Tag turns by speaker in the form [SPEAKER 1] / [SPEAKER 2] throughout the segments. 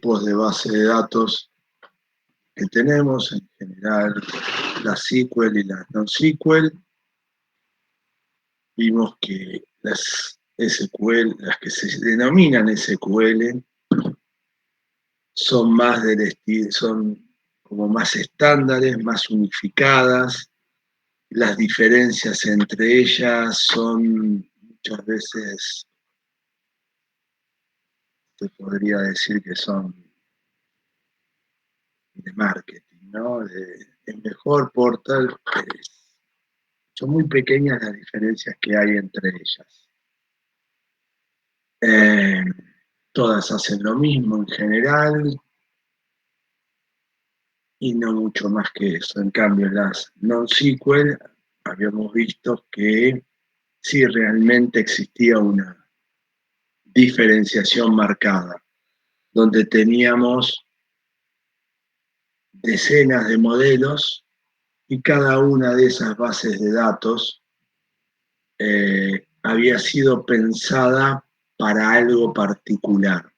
[SPEAKER 1] tipos de base de datos que tenemos, en general las SQL y las non-SQL. Vimos que las SQL, las que se denominan SQL, son más del estilo, son como más estándares, más unificadas. Las diferencias entre ellas son muchas veces, te podría decir que son de marketing, ¿no? El mejor portal, son muy pequeñas las diferencias que hay entre ellas. Todas hacen lo mismo en general y no mucho más que eso. En cambio, las non-SQL habíamos visto que sí realmente existía una diferenciación marcada, donde teníamos decenas de modelos y cada una de esas bases de datos había sido pensada para algo particular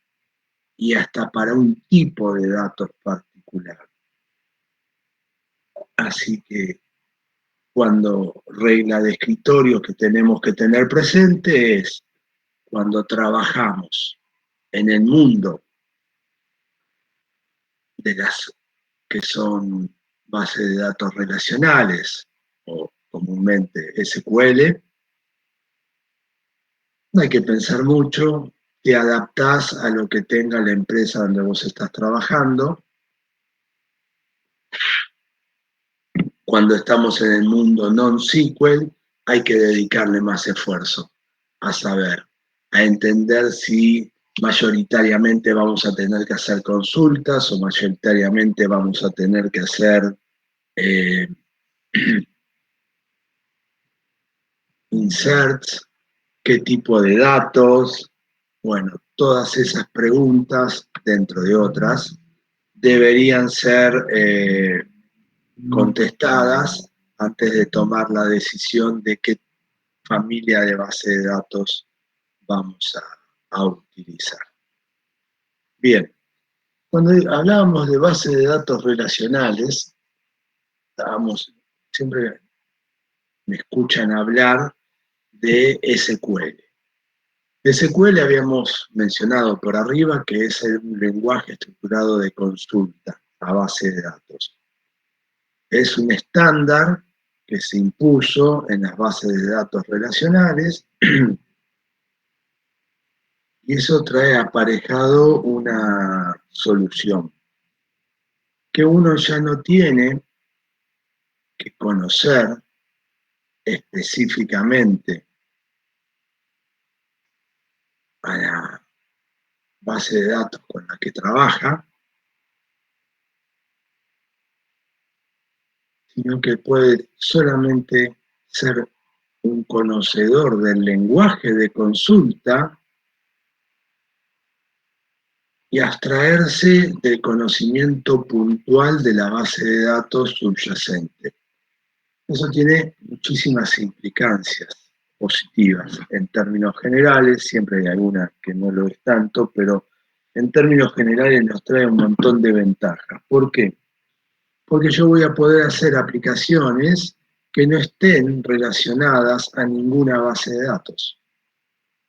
[SPEAKER 1] y hasta para un tipo de datos particular. Así que cuando regla de escritorio que tenemos que tener presente es cuando trabajamos en el mundo de las que son bases de datos relacionales o comúnmente SQL, no hay que pensar mucho, te adaptás a lo que tenga la empresa donde vos estás trabajando. Cuando estamos en el mundo non-SQL, hay que dedicarle más esfuerzo a saber, a entender si mayoritariamente vamos a tener que hacer consultas o mayoritariamente vamos a tener que hacer inserts, qué tipo de datos. Bueno, todas esas preguntas, dentro de otras, deberían ser contestadas antes de tomar la decisión de qué familia de base de datos vamos a utilizar. Bien, cuando hablábamos de base de datos relacionales, siempre me escuchan hablar de SQL. SQL habíamos mencionado por arriba que es un lenguaje estructurado de consulta a base de datos. Es un estándar que se impuso en las bases de datos relacionales y eso trae aparejado una solución que uno ya no tiene que conocer específicamente a la base de datos con la que trabaja, sino que puede solamente ser un conocedor del lenguaje de consulta y abstraerse del conocimiento puntual de la base de datos subyacente. Eso tiene muchísimas implicancias positivas en términos generales, siempre hay alguna que no lo es tanto, pero en términos generales nos trae un montón de ventajas. ¿Por qué? Porque yo voy a poder hacer aplicaciones que no estén relacionadas a ninguna base de datos.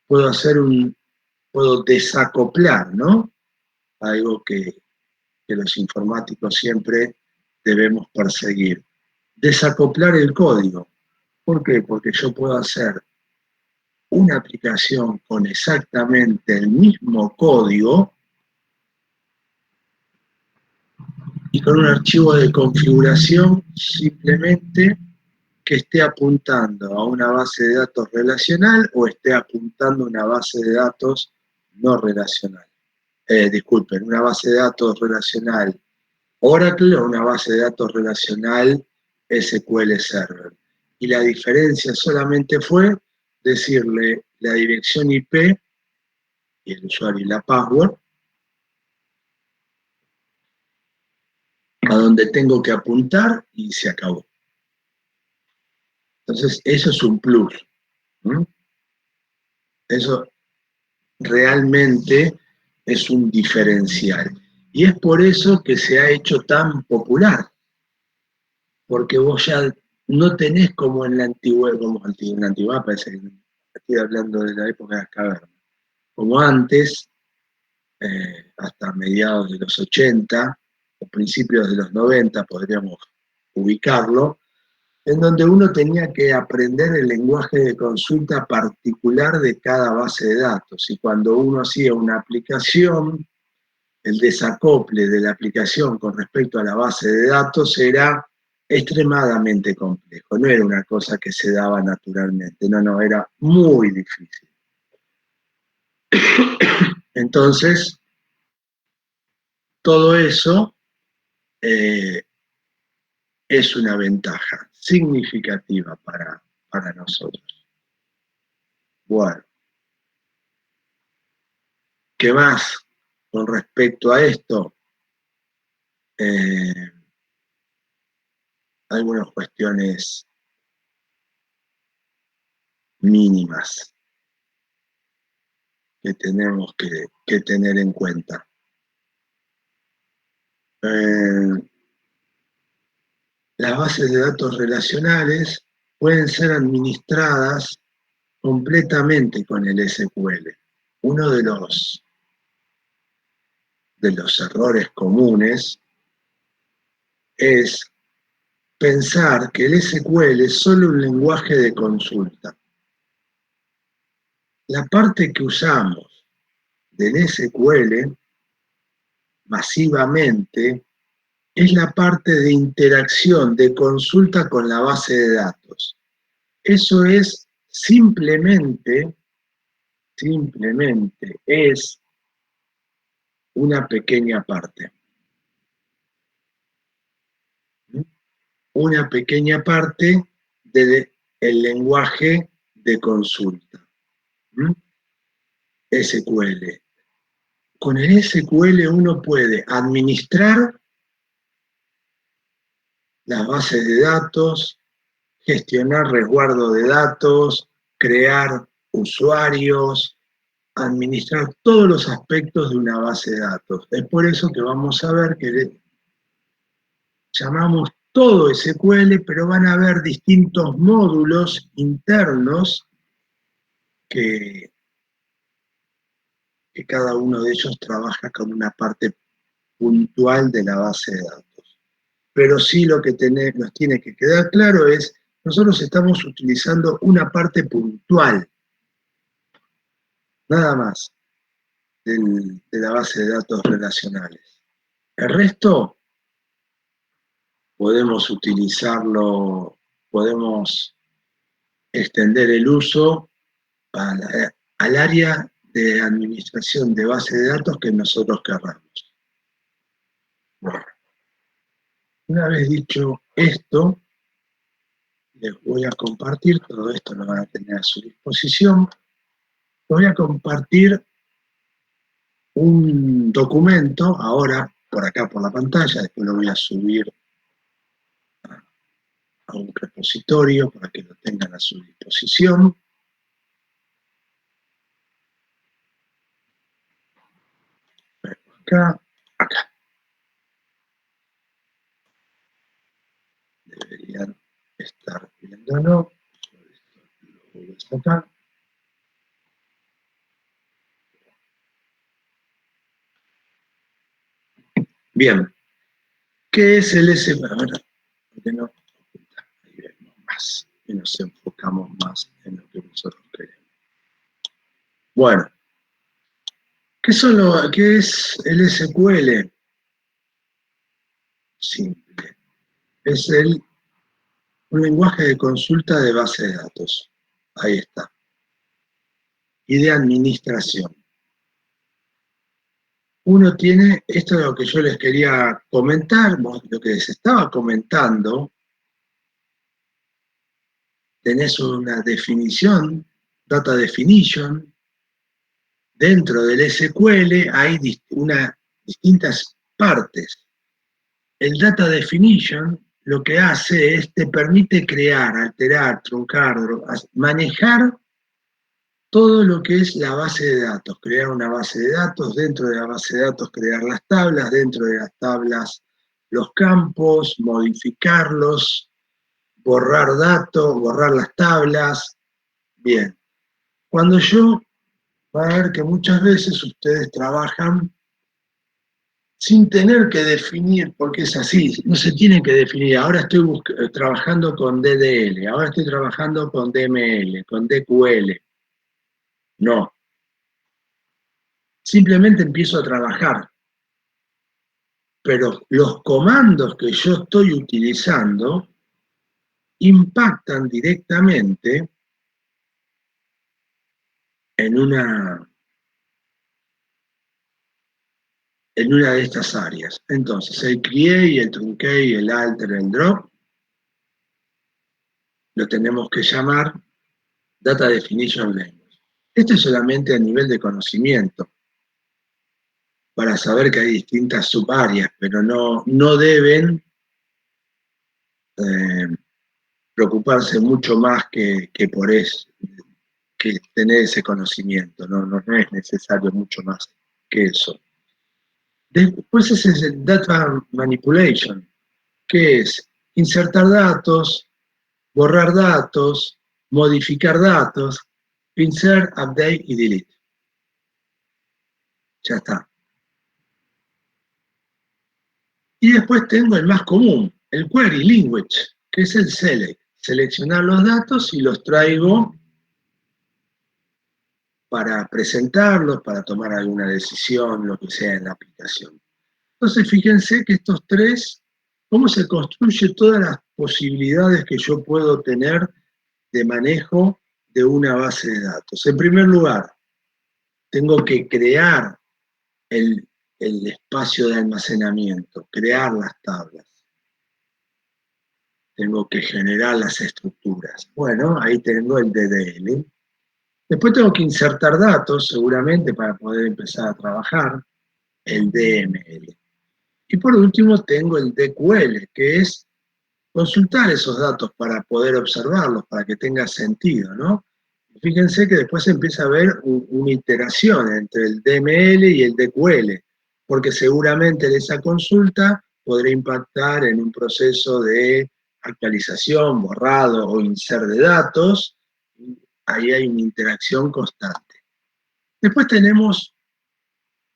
[SPEAKER 1] Puedo desacoplar, ¿no? Algo que los informáticos siempre debemos perseguir. Desacoplar el código. ¿Por qué? Porque yo puedo hacer una aplicación con exactamente el mismo código y con un archivo de configuración simplemente que esté apuntando a una base de datos relacional o esté apuntando a una base de datos no relacional. Disculpen, una base de datos relacional Oracle o una base de datos relacional SQL Server. Y la diferencia solamente fue decirle la dirección IP y el usuario y la password a donde tengo que apuntar y se acabó. Entonces, eso es un plus. Eso realmente es un diferencial. Y es por eso que se ha hecho tan popular, porque vos ya no tenés como en la antigüedad, en la antigüedad parece que estoy hablando de la época de las cavernas, como antes, hasta mediados de los 80 o principios de los 90 podríamos ubicarlo, en donde uno tenía que aprender el lenguaje de consulta particular de cada base de datos. Y cuando uno hacía una aplicación, el desacople de la aplicación con respecto a la base de datos era extremadamente complejo. No era una cosa que se daba naturalmente, no, era muy difícil. Entonces, todo eso es una ventaja significativa para nosotros. Bueno, ¿qué más con respecto a esto? Algunas cuestiones mínimas que tenemos que tener en cuenta. Las bases de datos relacionales pueden ser administradas completamente con el SQL. Uno de los errores comunes es pensar que el SQL es solo un lenguaje de consulta. La parte que usamos del SQL masivamente es la parte de interacción, de consulta con la base de datos. Eso es simplemente es una pequeña parte. Una pequeña parte del lenguaje de consulta. SQL. Con el SQL uno puede administrar las bases de datos, gestionar resguardo de datos, crear usuarios, administrar todos los aspectos de una base de datos. Es por eso que vamos a ver que llamamos todo SQL, pero van a haber distintos módulos internos que cada uno de ellos trabaja con una parte puntual de la base de datos. Pero sí lo que nos tiene que quedar claro es, nosotros estamos utilizando una parte puntual, nada más, de la base de datos relacionales. El resto podemos utilizarlo, podemos extender el uso al área de administración de base de datos que nosotros querramos. Bueno, una vez dicho esto, les voy a compartir, todo esto lo van a tener a su disposición, voy a compartir un documento, ahora por acá por la pantalla, después lo voy a subir a un repositorio para que lo tengan a su disposición. Acá. Deberían estar viéndolo. Lo voy a sacar. Bien. ¿Qué es el SQL? ¿Por qué no? Ahí vemos más y nos enfocamos más en lo que nosotros queremos. Bueno, ¿qué es el SQL? Simple. Es un lenguaje de consulta de base de datos. Ahí está. Y de administración. Uno tiene, esto es lo que yo les quería comentar, lo que les estaba comentando, tenés una definición, data definition, dentro del SQL hay distintas partes. El data definition lo que hace es, te permite crear, alterar, truncar, manejar todo lo que es la base de datos, crear una base de datos, dentro de la base de datos crear las tablas, dentro de las tablas los campos, modificarlos, borrar datos, borrar las tablas. Bien, cuando yo, van a ver que muchas veces ustedes trabajan sin tener que definir, porque es así, no se tiene que definir. Ahora estoy trabajando con DDL, ahora estoy trabajando con DML, con DQL. No, simplemente empiezo a trabajar, pero los comandos que yo estoy utilizando impactan directamente en una de estas áreas. Entonces, el create, el truncate, el alter, el drop, lo tenemos que llamar Data Definition Language. Esto es solamente a nivel de conocimiento, para saber que hay distintas subáreas, pero no deben preocuparse mucho más que por eso, que tener ese conocimiento, no es necesario mucho más que eso. Después ese es el Data Manipulation, que es insertar datos, borrar datos, modificar datos, insert, update y delete. Ya está. Y después tengo el más común, el Query Language, que es el select. Seleccionar los datos y los traigo para presentarlos, para tomar alguna decisión, lo que sea en la aplicación. Entonces, fíjense que estos tres, cómo se construye todas las posibilidades que yo puedo tener de manejo de una base de datos. En primer lugar, tengo que crear el espacio de almacenamiento, crear las tablas. Tengo que generar las estructuras. Bueno, ahí tengo el DDL. Después tengo que insertar datos, seguramente, para poder empezar a trabajar, el DML. Y por último tengo el DQL, que es consultar esos datos para poder observarlos, para que tenga sentido, ¿no? Fíjense que después empieza a haber una iteración entre el DML y el DQL, porque seguramente esa consulta podrá impactar en un proceso de actualización, borrado o insert de datos. Ahí hay una interacción constante. Después tenemos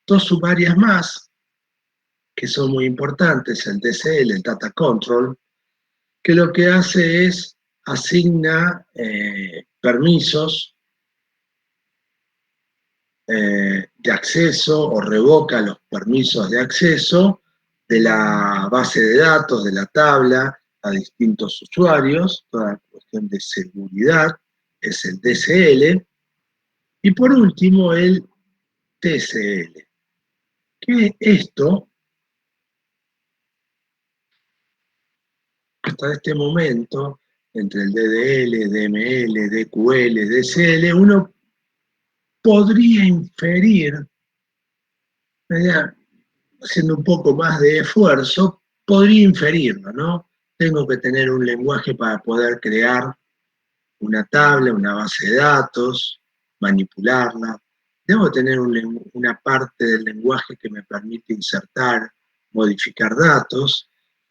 [SPEAKER 1] dos subáreas más que son muy importantes, el DCL, el Data Control, que lo que hace es asigna permisos de acceso o revoca los permisos de acceso de la base de datos, de la tabla, a distintos usuarios, toda la cuestión de seguridad, es el DCL, y por último el TCL, que esto, hasta este momento, entre el DDL, DML, DQL, DCL, uno podría inferir, haciendo un poco más de esfuerzo, podría inferirlo, ¿no? Tengo que tener un lenguaje para poder crear una tabla, una base de datos, manipularla. Debo tener una parte del lenguaje que me permite insertar, modificar datos,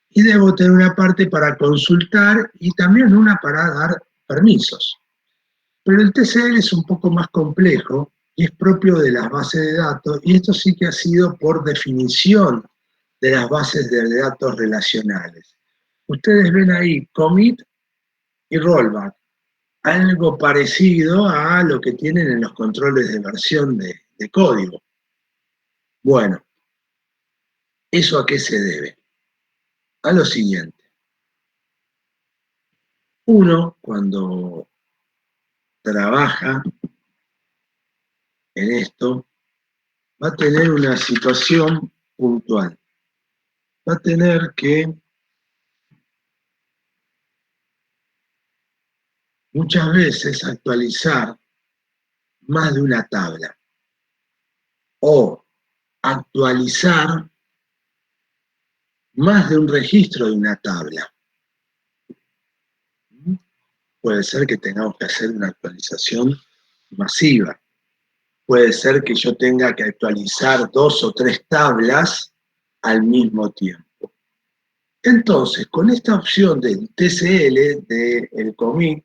[SPEAKER 1] y debo tener una parte para consultar y también una para dar permisos. Pero el TCL es un poco más complejo y es propio de las bases de datos, y esto sí que ha sido por definición de las bases de datos relacionales. Ustedes ven ahí commit y rollback, algo parecido a lo que tienen en los controles de versión de código. Bueno, ¿eso a qué se debe? A lo siguiente. Uno, cuando trabaja en esto, va a tener una situación puntual. Va a tener que muchas veces actualizar más de una tabla o actualizar más de un registro de una tabla. Puede ser que tengamos que hacer una actualización masiva. Puede ser que yo tenga que actualizar 2 o 3 tablas al mismo tiempo. Entonces, con esta opción del TCL, del commit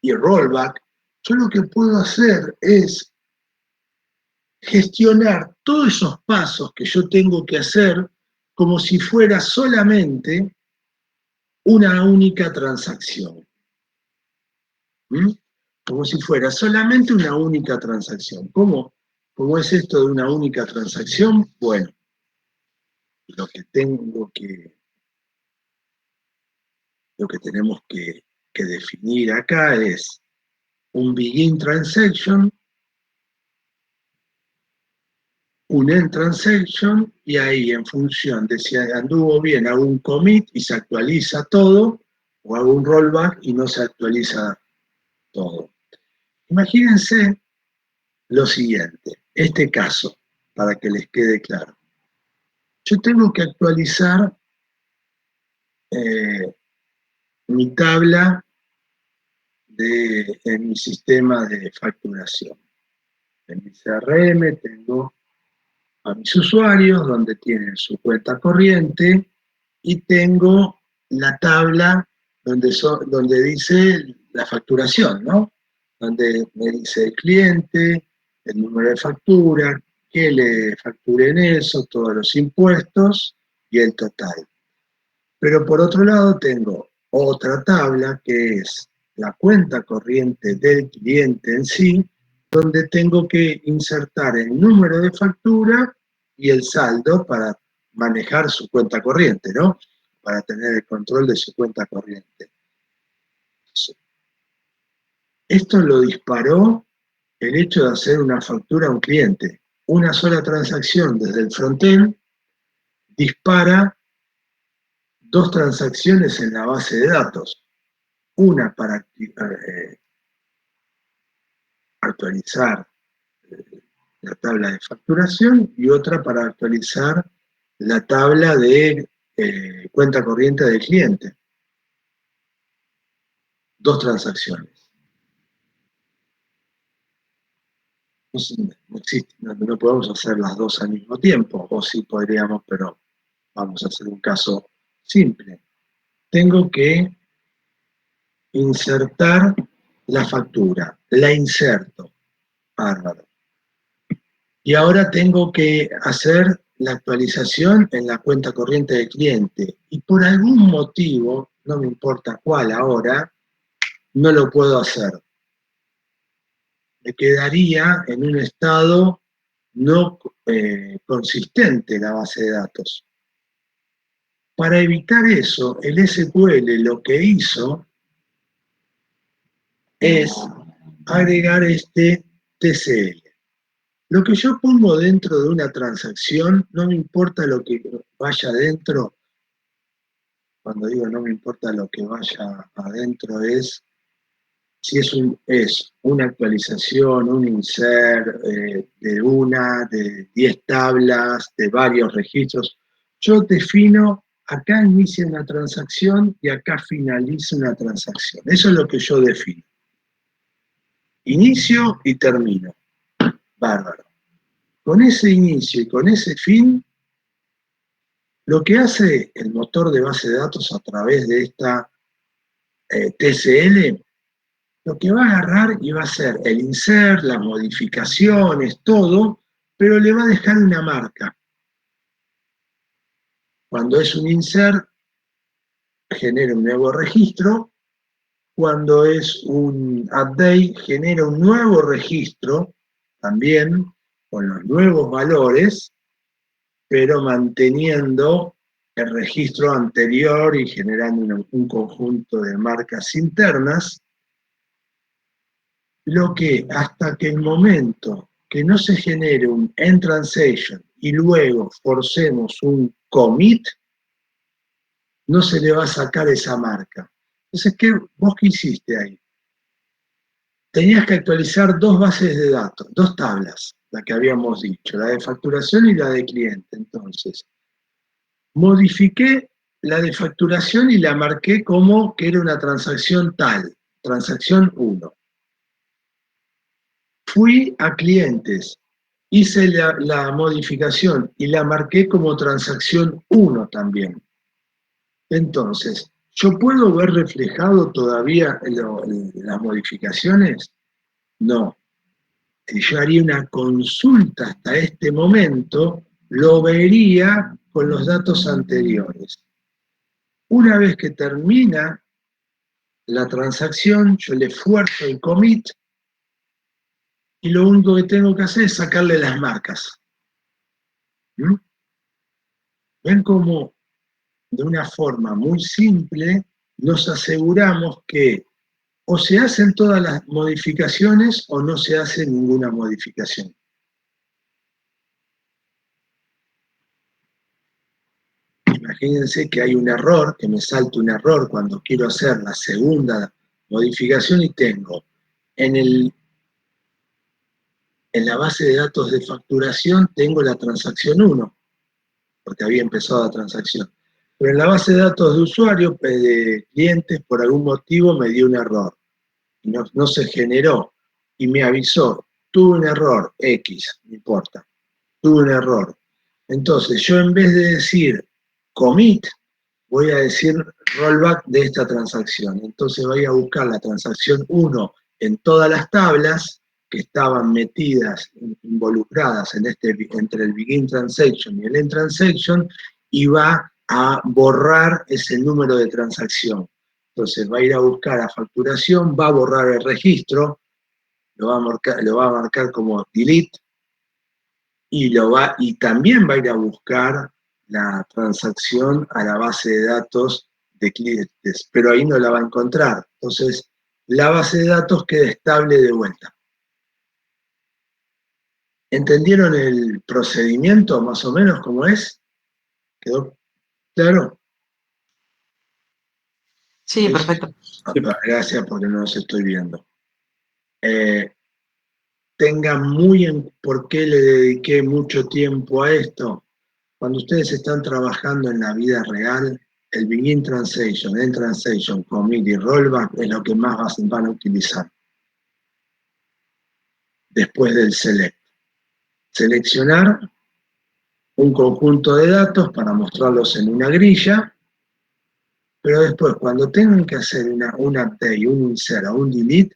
[SPEAKER 1] y rollback, yo lo que puedo hacer es gestionar todos esos pasos que yo tengo que hacer como si fuera solamente una única transacción. ¿Mm? Como si fuera solamente una única transacción. ¿Cómo es esto de una única transacción? Bueno, lo que tenemos que definir acá es un begin transaction, un end transaction, y ahí en función de si anduvo bien hago un commit y se actualiza todo, o hago un rollback y no se actualiza todo. Imagínense lo siguiente, este caso, para que les quede claro. Yo tengo que actualizar mi tabla en mi sistema de facturación. En mi CRM tengo a mis usuarios donde tienen su cuenta corriente y tengo la tabla donde dice la facturación, ¿no? Donde me dice el cliente, el número de factura, qué le facturé en eso, todos los impuestos y el total. Pero por otro lado tengo otra tabla que es la cuenta corriente del cliente en sí, donde tengo que insertar el número de factura y el saldo para manejar su cuenta corriente, ¿no? Para tener el control de su cuenta corriente. Esto lo disparó el hecho de hacer una factura a un cliente. Una sola transacción desde el frontend dispara 2 transacciones en la base de datos. Una para actualizar la tabla de facturación y otra para actualizar la tabla de cuenta corriente del cliente. 2 transacciones. No existe, no podemos hacer las 2 al mismo tiempo, o sí podríamos, pero vamos a hacer un caso simple. Tengo que insertar la factura, la inserto, bárbaro. Y ahora tengo que hacer la actualización en la cuenta corriente del cliente. Y por algún motivo, no me importa cuál ahora, no lo puedo hacer. Me quedaría en un estado no consistente la base de datos. Para evitar eso, el SQL lo que hizo es agregar este TCL. Lo que yo pongo dentro de una transacción, no me importa lo que vaya adentro. Cuando digo no me importa lo que vaya adentro es si es una actualización, un insert de 10 tablas, de varios registros. Yo defino, acá inicia una transacción y acá finaliza una transacción. Eso es lo que yo defino. Inicio y termino. Bárbaro. Con ese inicio y con ese fin, lo que hace el motor de base de datos a través de esta TCL, lo que va a agarrar y va a hacer el insert, las modificaciones, todo, pero le va a dejar una marca. Cuando es un insert, genera un nuevo registro. Cuando es un update, genera un nuevo registro, también con los nuevos valores, pero manteniendo el registro anterior y generando un conjunto de marcas internas, lo que hasta que el momento que no se genere un end transaction y luego forcemos un commit, no se le va a sacar esa marca. Entonces, ¿vos qué hiciste ahí? Tenías que actualizar 2 bases de datos, 2 tablas, la que habíamos dicho, la de facturación y la de cliente. Entonces, modifiqué la de facturación y la marqué como que era una transacción tal, transacción 1. Fui a clientes, hice la modificación y la marqué como transacción 1 también. Entonces, ¿yo puedo ver reflejado todavía las modificaciones? No. Si yo haría una consulta hasta este momento, lo vería con los datos anteriores. Una vez que termina la transacción, yo le fuerzo el commit y lo único que tengo que hacer es sacarle las marcas. ¿Mm? ¿Ven cómo de una forma muy simple nos aseguramos que o se hacen todas las modificaciones o no se hace ninguna modificación? Imagínense que hay un error, que me salta un error cuando quiero hacer la segunda modificación y tengo en la base de datos de facturación tengo la transacción 1, porque había empezado la transacción. Pero en la base de datos de usuarios, de clientes, por algún motivo me dio un error. No se generó y me avisó, tuve un error, X, no importa, tuve un error. Entonces yo en vez de decir commit, voy a decir rollback de esta transacción. Entonces voy a buscar la transacción 1 en todas las tablas que estaban metidas, involucradas entre el begin transaction y el end transaction, y va a borrar ese número de transacción. Entonces va a ir a buscar a facturación, va a borrar el registro, lo va a marcar como delete, y también va a ir a buscar la transacción a la base de datos de clientes, pero ahí no la va a encontrar. Entonces, la base de datos queda estable de vuelta. ¿Entendieron el procedimiento más o menos cómo es? ¿Quedó claro?
[SPEAKER 2] Sí, perfecto.
[SPEAKER 1] Gracias porque no los estoy viendo. Tengan muy en por qué le dediqué mucho tiempo a esto. Cuando ustedes están trabajando en la vida real, el begin transaction, end transaction, commit y rollback es lo que más van a utilizar después del select. Seleccionar un conjunto de datos para mostrarlos en una grilla, pero después cuando tengan que hacer un update, un insert o un delete,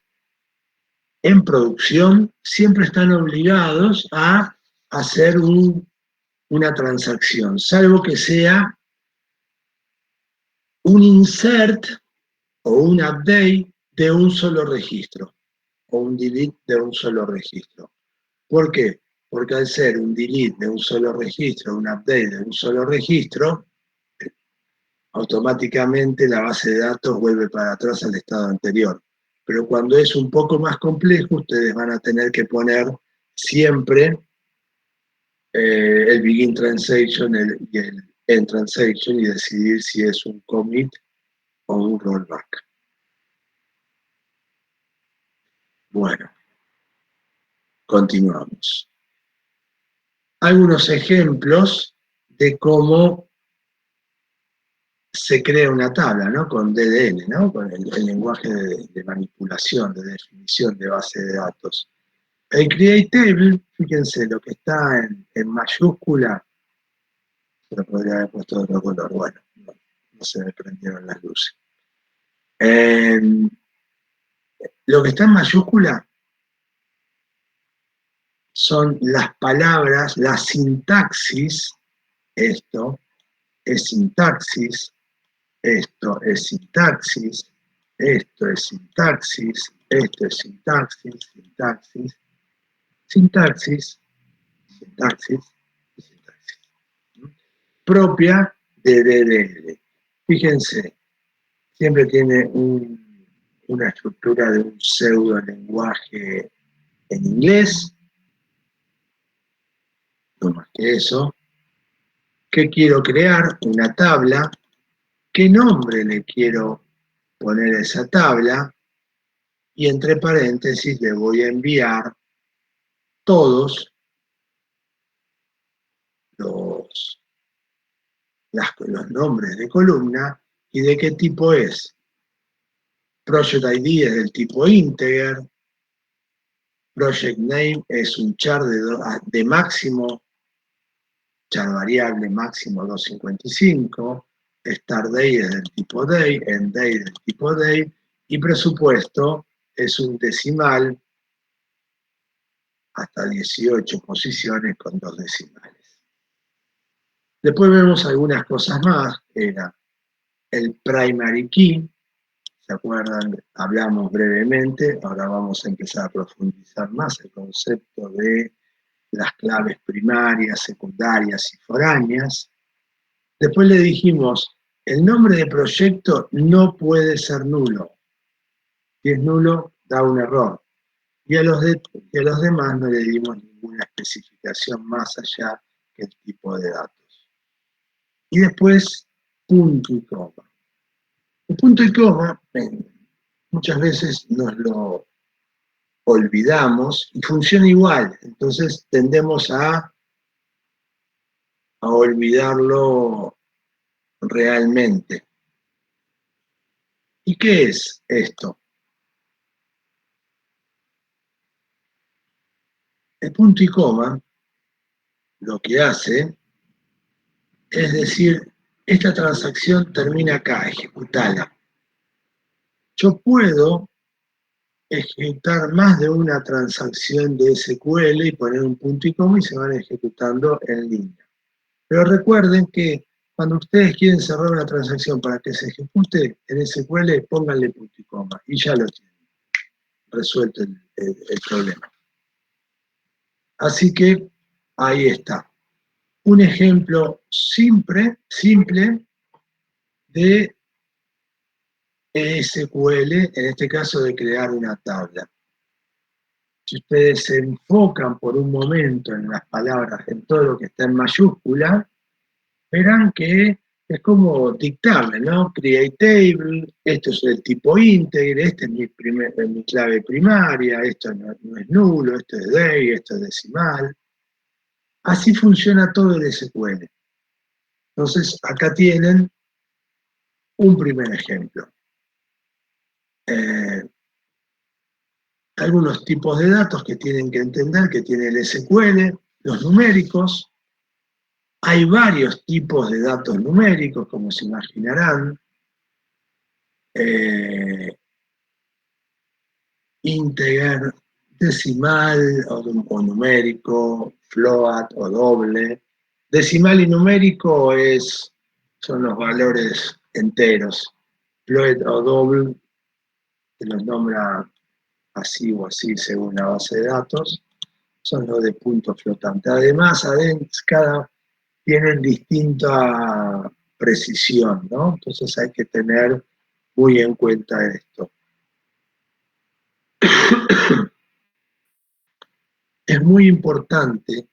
[SPEAKER 1] en producción siempre están obligados a hacer una transacción, salvo que sea un insert o un update de un solo registro, o un delete de un solo registro. ¿Por qué? Porque al ser un delete de un solo registro, un update de un solo registro, automáticamente la base de datos vuelve para atrás al estado anterior. Pero cuando es un poco más complejo, ustedes van a tener que poner siempre el begin transaction y el end transaction y decidir si es un commit o un rollback. Bueno, continuamos. Algunos ejemplos de cómo se crea una tabla, ¿no? Con DDL, ¿no? Con el lenguaje de manipulación, de definición de base de datos. El create table, fíjense, lo que está en mayúscula, se lo podría haber puesto de otro color, bueno, no se me prendieron las luces. Lo que está en mayúscula son las palabras, la sintaxis, esto es sintaxis, esto es sintaxis, esto es sintaxis, esto es sintaxis, sintaxis, sintaxis, sintaxis y sintaxis. Propia de DDL. Fíjense, siempre tiene una estructura de un pseudo lenguaje en inglés, no más que eso. ¿Qué quiero crear? Una tabla. ¿Qué nombre le quiero poner a esa tabla? Y entre paréntesis le voy a enviar todos los nombres de columna y de qué tipo es. Project ID es del tipo integer, Project name es un char de máximo, char variable máximo 255, start day es del tipo day, end day del tipo day, y presupuesto es un decimal hasta 18 posiciones con 2 decimales. Después vemos algunas cosas más, era el primary key, ¿se acuerdan? Hablamos brevemente, ahora vamos a empezar a profundizar más el concepto de las claves primarias, secundarias y foráneas. Después le dijimos, el nombre de proyecto no puede ser nulo. Si es nulo, da un error. Y a los demás no le dimos ninguna especificación más allá que el tipo de datos. Y después, punto y coma. El punto y coma, muchas veces nos lo olvidamos y funciona igual. Entonces tendemos a olvidarlo realmente. ¿Y qué es esto? El punto y coma lo que hace es decir, esta transacción termina acá, ejecutala. Yo puedo ejecutar más de una transacción de SQL y poner un punto y coma y se van ejecutando en línea. Pero recuerden que cuando ustedes quieren cerrar una transacción para que se ejecute en SQL, pónganle punto y coma y ya lo tienen resuelto el problema. Así que ahí está. Un ejemplo simple de SQL, en este caso de crear una tabla. Si ustedes se enfocan por un momento en las palabras, en todo lo que está en mayúscula, verán que es como dictarle, ¿no? Create table, esto es el tipo integer, este es mi clave primaria, esto no es nulo, esto es day, esto es decimal. Así funciona todo el SQL. Entonces, acá tienen un primer ejemplo. Algunos tipos de datos que tienen que entender, que tiene el SQL, los numéricos. Hay varios tipos de datos numéricos, como se imaginarán. Integer, decimal o numérico, float o doble. Decimal y numérico son los valores enteros. Float o doble se los nombra así o así según la base de datos, son los de punto flotante. Además, cada tienen distinta precisión, ¿no? Entonces hay que tener muy en cuenta esto. Es muy importante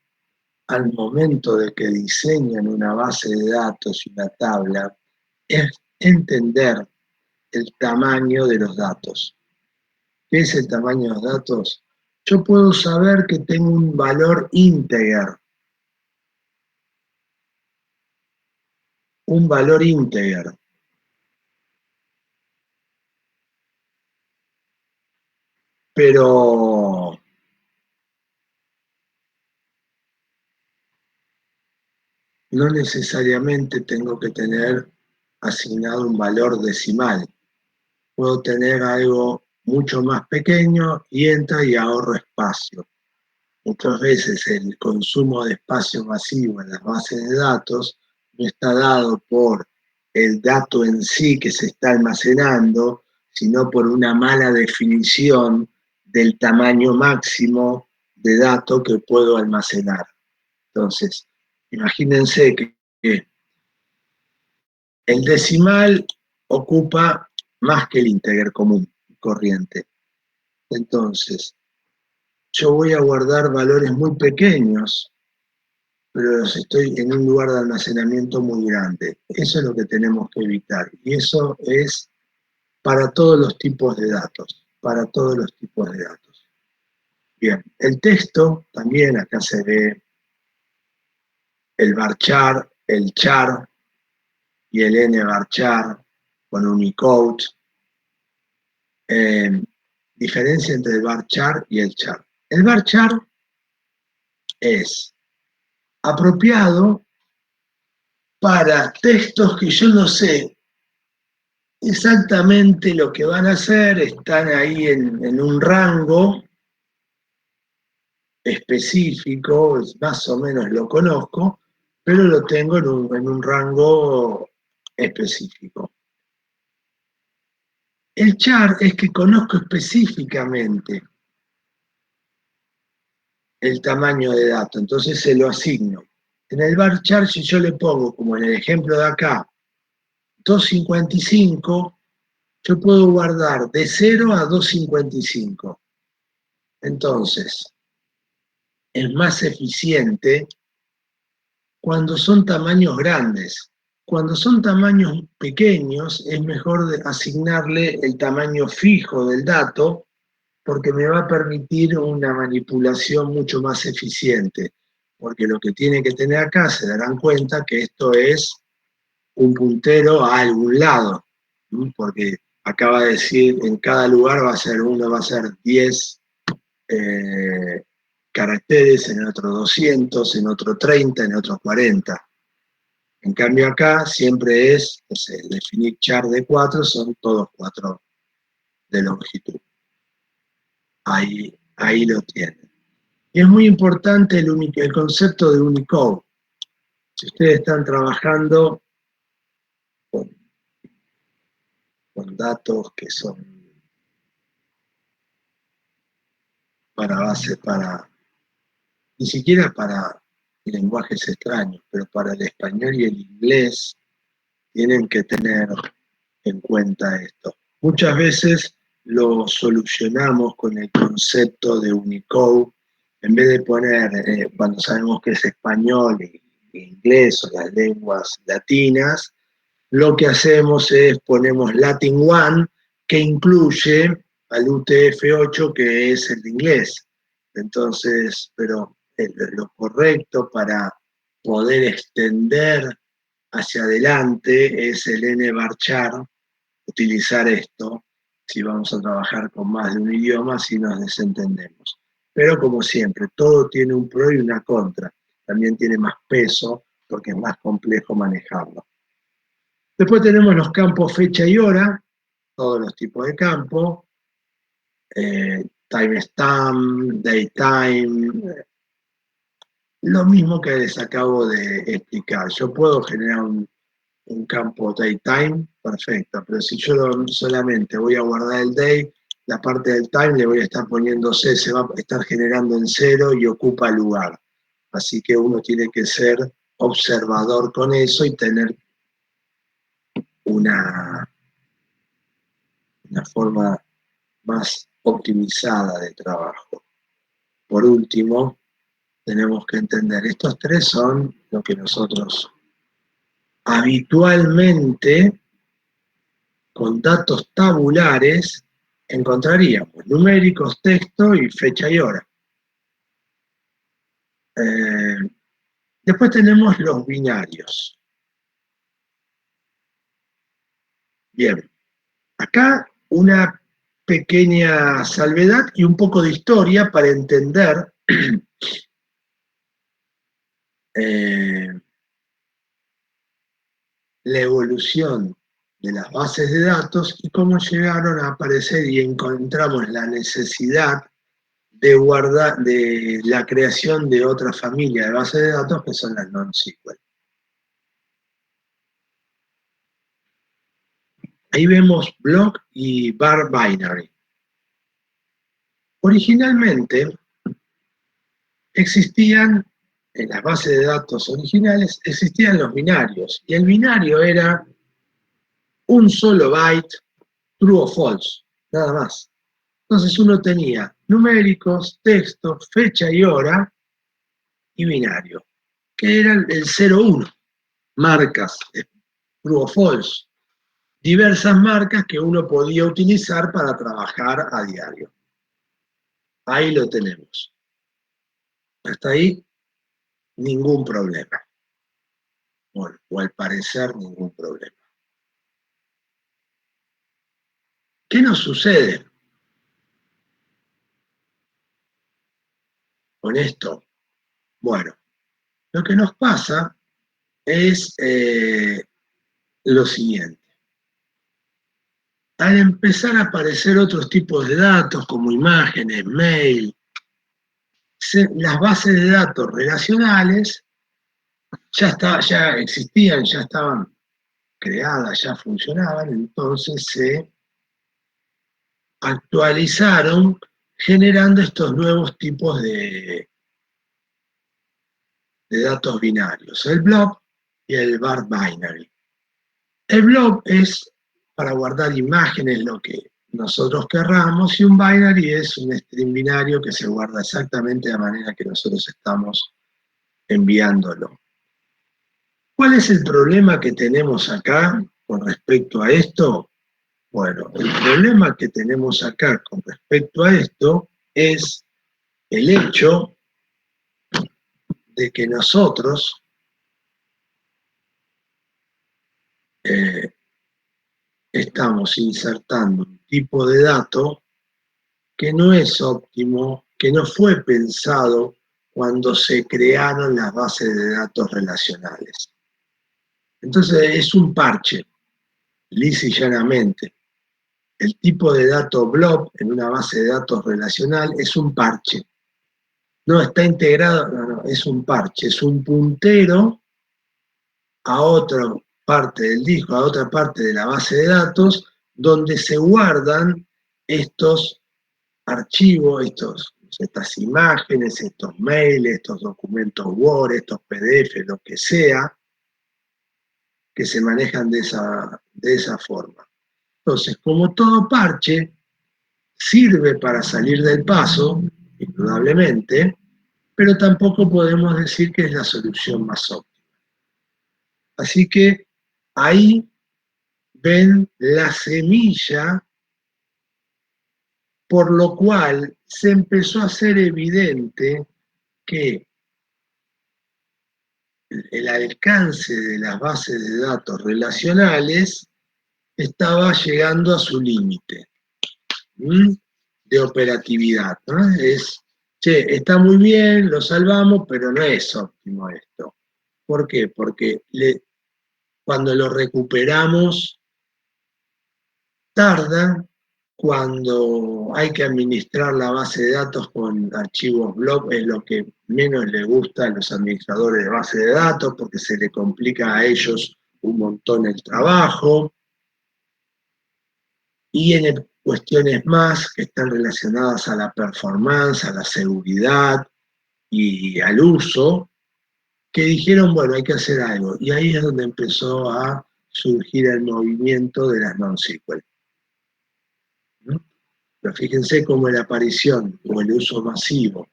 [SPEAKER 1] al momento de que diseñan una base de datos y una tabla, es entender el tamaño de los datos. ¿Qué es el tamaño de los datos? Yo puedo saber que tengo un valor íntegro. Un valor íntegro. Pero no necesariamente tengo que tener asignado un valor decimal. Puedo tener algo mucho más pequeño y entra y ahorro espacio. Muchas veces el consumo de espacio masivo en las bases de datos no está dado por el dato en sí que se está almacenando, sino por una mala definición del tamaño máximo de datos que puedo almacenar. Entonces, imagínense que el decimal ocupa más que el integer común corriente. Entonces, yo voy a guardar valores muy pequeños, pero los estoy en un lugar de almacenamiento muy grande. Eso es lo que tenemos que evitar. Y eso es para todos los tipos de datos, para todos los tipos de datos. Bien, el texto también acá se ve el varchar, el char y el nvarchar con Unicode. Diferencia entre el varchar y el char. El varchar es apropiado para textos que yo no sé exactamente lo que van a hacer, están ahí en un rango específico, más o menos lo conozco, pero lo tengo en un rango específico. El char es que conozco específicamente el tamaño de dato, entonces se lo asigno. En el varchar, si yo le pongo, como en el ejemplo de acá, 255, yo puedo guardar de 0 a 255. Entonces, es más eficiente cuando son tamaños grandes. Cuando son tamaños pequeños, es mejor asignarle el tamaño fijo del dato porque me va a permitir una manipulación mucho más eficiente. Porque lo que tiene que tener acá, se darán cuenta que esto es un puntero a algún lado, ¿no? Porque acaba de decir en cada lugar va a ser 10 caracteres, en otro 200, en otro 30, en otro 40. En cambio acá siempre es, no sé, definir char de 4, son todos 4 de longitud. Ahí lo tienen. Y es muy importante el concepto de Unicode. Si ustedes están trabajando con, con datos que son ni siquiera para lenguajes extraños, pero para el español y el inglés, tienen que tener en cuenta esto. Muchas veces lo solucionamos con el concepto de Unicode, en vez de poner, cuando sabemos que es español e inglés o las lenguas latinas, lo que hacemos es ponemos Latin One, que incluye al UTF-8, que es el de inglés. Entonces, pero lo correcto para poder extender hacia adelante es el N-varchar, utilizar esto, si vamos a trabajar con más de un idioma, si nos desentendemos. Pero como siempre, todo tiene un pro y una contra. También tiene más peso porque es más complejo manejarlo. Después tenemos los campos fecha y hora, todos los tipos de campo, timestamp, datetime, lo mismo que les acabo de explicar. Yo puedo generar un campo datetime, perfecto, pero si yo solamente voy a guardar el day, la parte del time le voy a estar poniendo C, se va a estar generando en 0 y ocupa lugar. Así que uno tiene que ser observador con eso y tener una forma más optimizada de trabajo. Por último, tenemos que entender, estos tres son lo que nosotros habitualmente con datos tabulares encontraríamos: numéricos, texto y fecha y hora. Después tenemos los binarios. Bien, acá una pequeña salvedad y un poco de historia para entender la evolución de las bases de datos y cómo llegaron a aparecer y encontramos la necesidad de la creación de otra familia de bases de datos que son las non-SQL. Ahí vemos block y bar binary. Originalmente existían, en las bases de datos originales, existían los binarios, y el binario era un solo byte, true o false, nada más. Entonces uno tenía numéricos, texto, fecha y hora, y binario, que eran el 0-1, marcas, true o false, diversas marcas que uno podía utilizar para trabajar a diario. Ahí lo tenemos. Hasta ahí, ningún problema. Bueno, o al parecer, ningún problema. ¿Qué nos sucede? con esto? Bueno, lo que nos pasa es lo siguiente. Al empezar a aparecer otros tipos de datos como imágenes, mail, las bases de datos relacionales ya existían, ya estaban creadas, ya funcionaban, entonces se actualizaron generando estos nuevos tipos de datos binarios, el blob y el bar binary. El blob es para guardar imágenes, lo que nosotros querramos, y un binary es un string binario que se guarda exactamente de la manera que nosotros estamos enviándolo. ¿Cuál es el problema que tenemos acá con respecto a esto? Bueno, el problema que tenemos acá con respecto a esto es el hecho de que nosotros estamos insertando un tipo de dato que no es óptimo, que no fue pensado cuando se crearon las bases de datos relacionales. Entonces es un parche, lisa y llanamente. El tipo de dato blob en una base de datos relacional es un parche. No está integrado, no, es un parche, es un puntero a otra parte del disco, a otra parte de la base de datos, donde se guardan estos archivos, estas imágenes, estos mails, estos documentos Word, estos PDF, lo que sea, que se manejan de esa forma. Entonces, como todo parche, sirve para salir del paso, indudablemente, pero tampoco podemos decir que es la solución más óptima. Así que ahí ven la semilla por lo cual se empezó a hacer evidente que el alcance de las bases de datos relacionales estaba llegando a su límite de operatividad, ¿no? Está muy bien, lo salvamos, pero no es óptimo esto. ¿Por qué? Porque cuando lo recuperamos tarda, cuando hay que administrar la base de datos con archivos blob, es lo que menos le gusta a los administradores de base de datos, porque se le complica a ellos un montón el trabajo. Y en cuestiones más que están relacionadas a la performance, a la seguridad y al uso, que dijeron, bueno, hay que hacer algo. Y ahí es donde empezó a surgir el movimiento de las NoSQL. Pero fíjense cómo la aparición o el uso masivo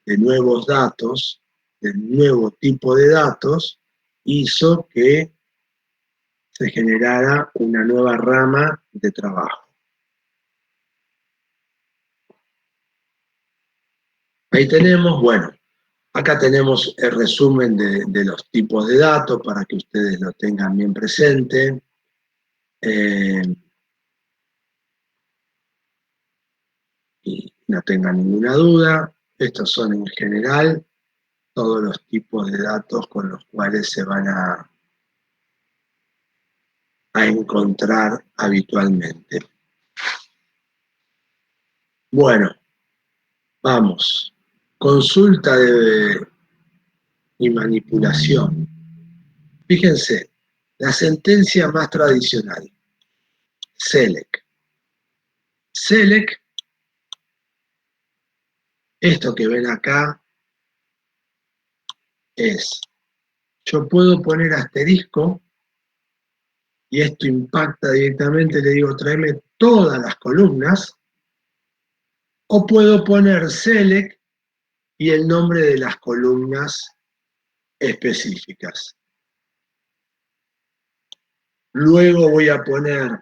[SPEAKER 1] de nuevos datos, de nuevo tipo de datos, hizo que se generara una nueva rama de trabajo. Ahí tenemos, bueno, acá tenemos el resumen de los tipos de datos para que ustedes lo tengan bien presente. Y no tengan ninguna duda, estos son en general todos los tipos de datos con los cuales se van a encontrar habitualmente. Bueno, vamos. Consulta y manipulación. Fíjense, la sentencia más tradicional, select. Select, esto que ven acá, es, yo puedo poner asterisco y esto impacta directamente, le digo, tráeme todas las columnas, o puedo poner select y el nombre de las columnas específicas. Luego voy a poner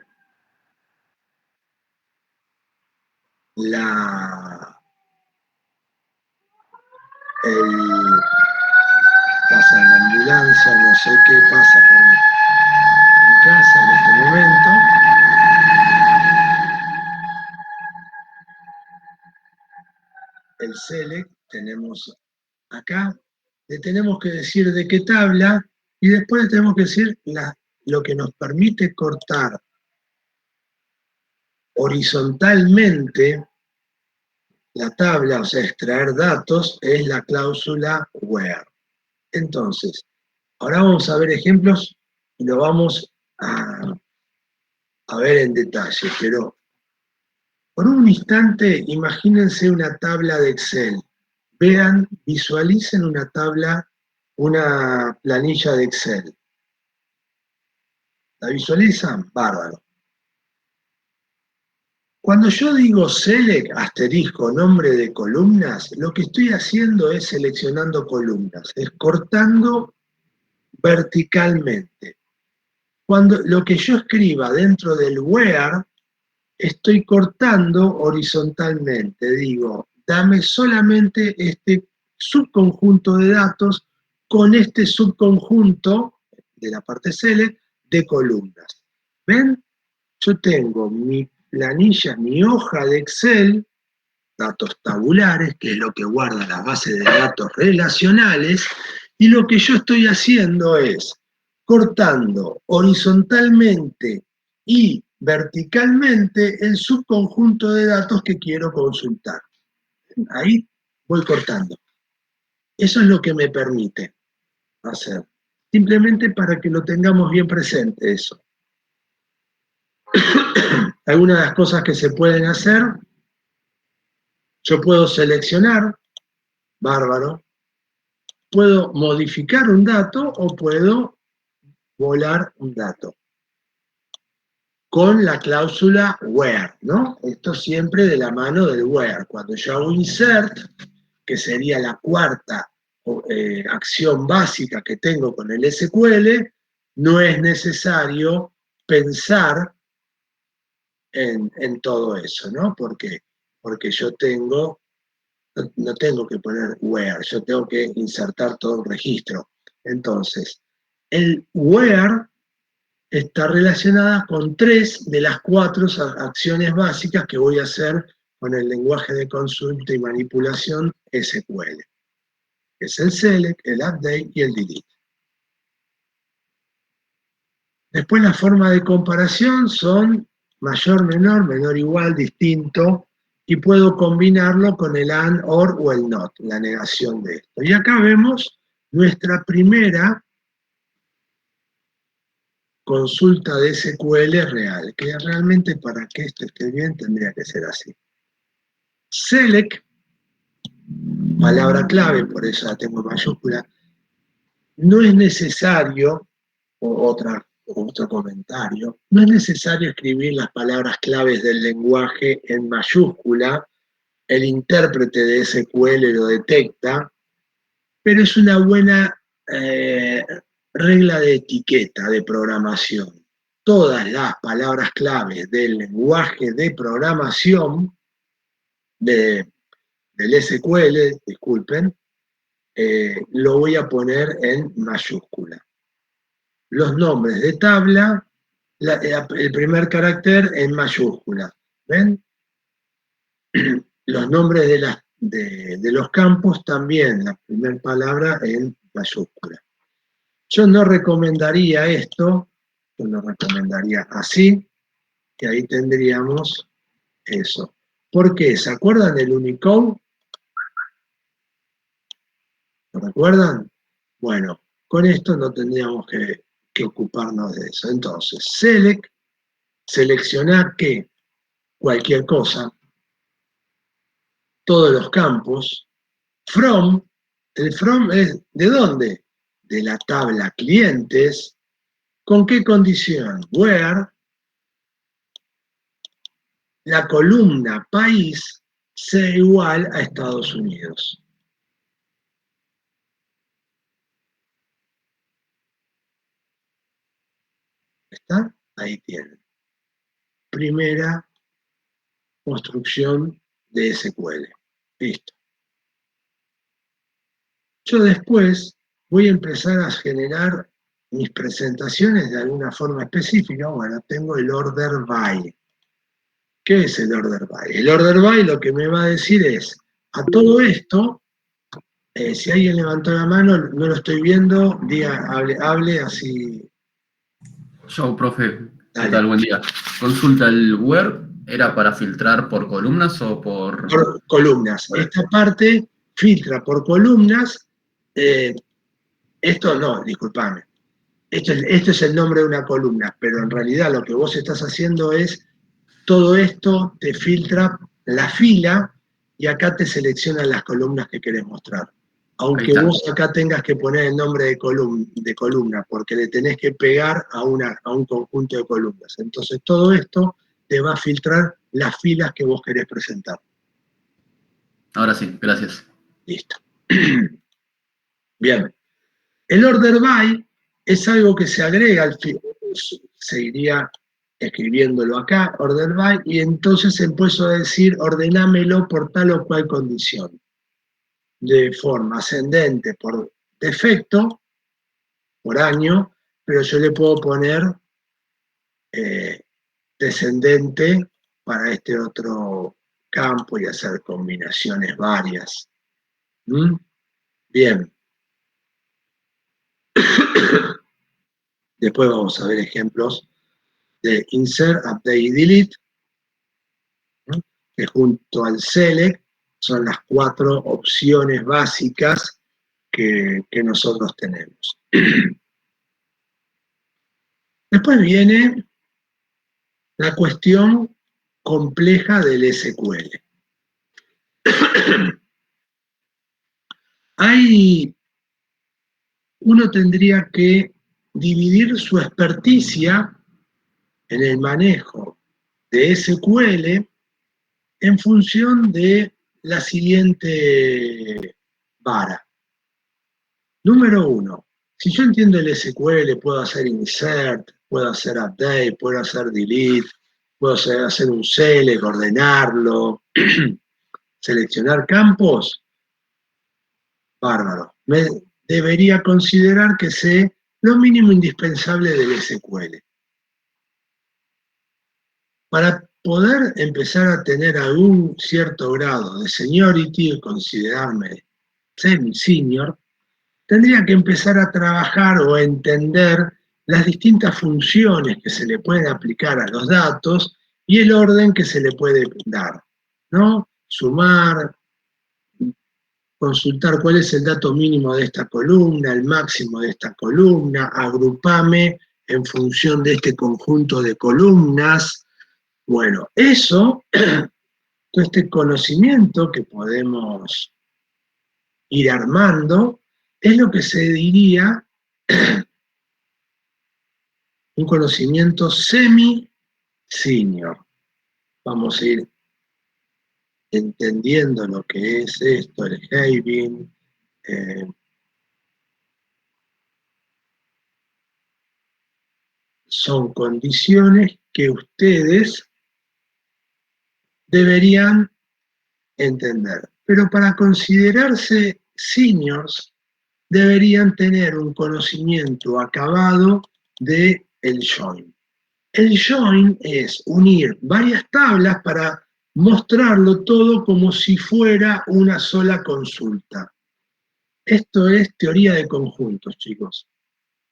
[SPEAKER 1] pasa en la ambulancia, no sé qué pasa en casa en este momento. El el select, tenemos acá, le tenemos que decir de qué tabla, y después le tenemos que decir lo que nos permite cortar horizontalmente la tabla, o sea, extraer datos, es la cláusula where. Entonces, ahora vamos a ver ejemplos y lo vamos a ver en detalle, pero por un instante imagínense una tabla de Excel. Vean, visualicen una tabla, una planilla de Excel. ¿La visualizan? Bárbaro. Cuando yo digo select, asterisco, nombre de columnas, lo que estoy haciendo es seleccionando columnas, es cortando verticalmente. Cuando lo que yo escriba dentro del where, estoy cortando horizontalmente. Digo, dame solamente este subconjunto de datos con este subconjunto de la parte select de columnas. ¿Ven? Yo tengo mi planilla, mi hoja de Excel, datos tabulares, que es lo que guarda la base de datos relacionales, y lo que yo estoy haciendo es cortando horizontalmente y verticalmente el subconjunto de datos que quiero consultar. Ahí voy cortando. Eso es lo que me permite hacer. Simplemente para que lo tengamos bien presente eso. Algunas de las cosas que se pueden hacer, yo puedo seleccionar, bárbaro, puedo modificar un dato o puedo volar un dato con la cláusula where, ¿no? Esto siempre de la mano del where. Cuando yo hago insert, que sería la cuarta acción básica que tengo con el SQL, no es necesario pensar en todo eso, ¿no? Porque yo no tengo que poner where, yo tengo que insertar todo el registro. Entonces, el where está relacionada con 3 de las 4 acciones básicas que voy a hacer con el lenguaje de consulta y manipulación SQL. Es el select, el update y el delete. Después las formas de comparación son mayor, menor, igual, distinto, y puedo combinarlo con el and, or o el not, la negación de esto. Y acá vemos nuestra primera consulta de SQL real, que realmente para que esto esté bien tendría que ser así. Select, palabra clave, por eso la tengo en mayúscula, no es necesario, otro comentario, no es necesario escribir las palabras claves del lenguaje en mayúscula, el intérprete de SQL lo detecta, pero es una buena regla de etiqueta de programación. Todas las palabras claves del lenguaje de programación del SQL, disculpen, lo voy a poner en mayúscula. Los nombres de tabla, el primer carácter en mayúscula. ¿Ven? Los nombres de los campos también, la primera palabra en mayúscula. Yo no recomendaría esto, yo lo recomendaría así, que ahí tendríamos eso. ¿Por qué? ¿Se acuerdan del Unicode? ¿Lo recuerdan? Bueno, con esto no tendríamos que ocuparnos de eso. Entonces, select, seleccionar ¿qué? Cualquier cosa, todos los campos. From, el from es ¿de dónde? De la tabla clientes. ¿Con qué condición? Where la columna país sea igual a Estados Unidos. ¿Está? Ahí tienen. Primera construcción de SQL. Listo. Yo después voy a empezar a generar mis presentaciones de alguna forma específica. Bueno, tengo el order by. ¿Qué es el order by? El order by lo que me va a decir es, A todo esto, si alguien levantó la mano, no lo estoy viendo, diga, hable así.
[SPEAKER 2] Yo, profe, ¿qué
[SPEAKER 1] Dale.
[SPEAKER 2] tal? Buen día. Consulta, ¿el Word era para filtrar por columnas o por...?
[SPEAKER 1] Por columnas. Esta parte filtra por columnas. Esto no, discúlpame. Esto es el nombre de una columna, pero en realidad lo que vos estás haciendo es todo esto te filtra la fila y acá te selecciona las columnas que querés mostrar.
[SPEAKER 2] Ahí
[SPEAKER 1] Aunque
[SPEAKER 2] está.
[SPEAKER 1] vos acá tengas que poner el nombre de columna porque le tenés que pegar a un conjunto de columnas. Entonces todo esto te va a filtrar las filas que vos querés presentar.
[SPEAKER 2] Ahora sí, gracias.
[SPEAKER 1] Listo. Bien. El order by es algo que se agrega al final, seguiría escribiéndolo acá, order by, y entonces empiezo a decir ordenámelo por tal o cual condición, de forma ascendente por defecto, por año, pero yo le puedo poner descendente para este otro campo y hacer combinaciones varias. ¿Mm? Bien. Después vamos a ver ejemplos de insert, update y delete, ¿no? Que junto al select son las 4 opciones básicas que nosotros tenemos. Después viene la cuestión compleja del SQL. Uno tendría que dividir su experticia en el manejo de SQL en función de la siguiente vara. Número 1, si yo entiendo el SQL, puedo hacer insert, puedo hacer update, puedo hacer delete, puedo hacer un select, ordenarlo, seleccionar campos, bárbaro. Debería considerar que sé lo mínimo indispensable del SQL. Para poder empezar a tener algún cierto grado de seniority, considerarme semi-senior, tendría que empezar a trabajar o a entender las distintas funciones que se le pueden aplicar a los datos y el orden que se le puede dar, ¿no? Sumar, consultar cuál es el dato mínimo de esta columna, el máximo de esta columna, agrupame en función de este conjunto de columnas. Bueno, eso, todo este conocimiento que podemos ir armando, es lo que se diría un conocimiento semi-senior. Vamos a ir entendiendo lo que es esto, el having. Son condiciones que ustedes deberían entender. Pero para considerarse seniors, deberían tener un conocimiento acabado de el join. El join es unir varias tablas para mostrarlo todo como si fuera una sola consulta. Esto es teoría de conjuntos, chicos.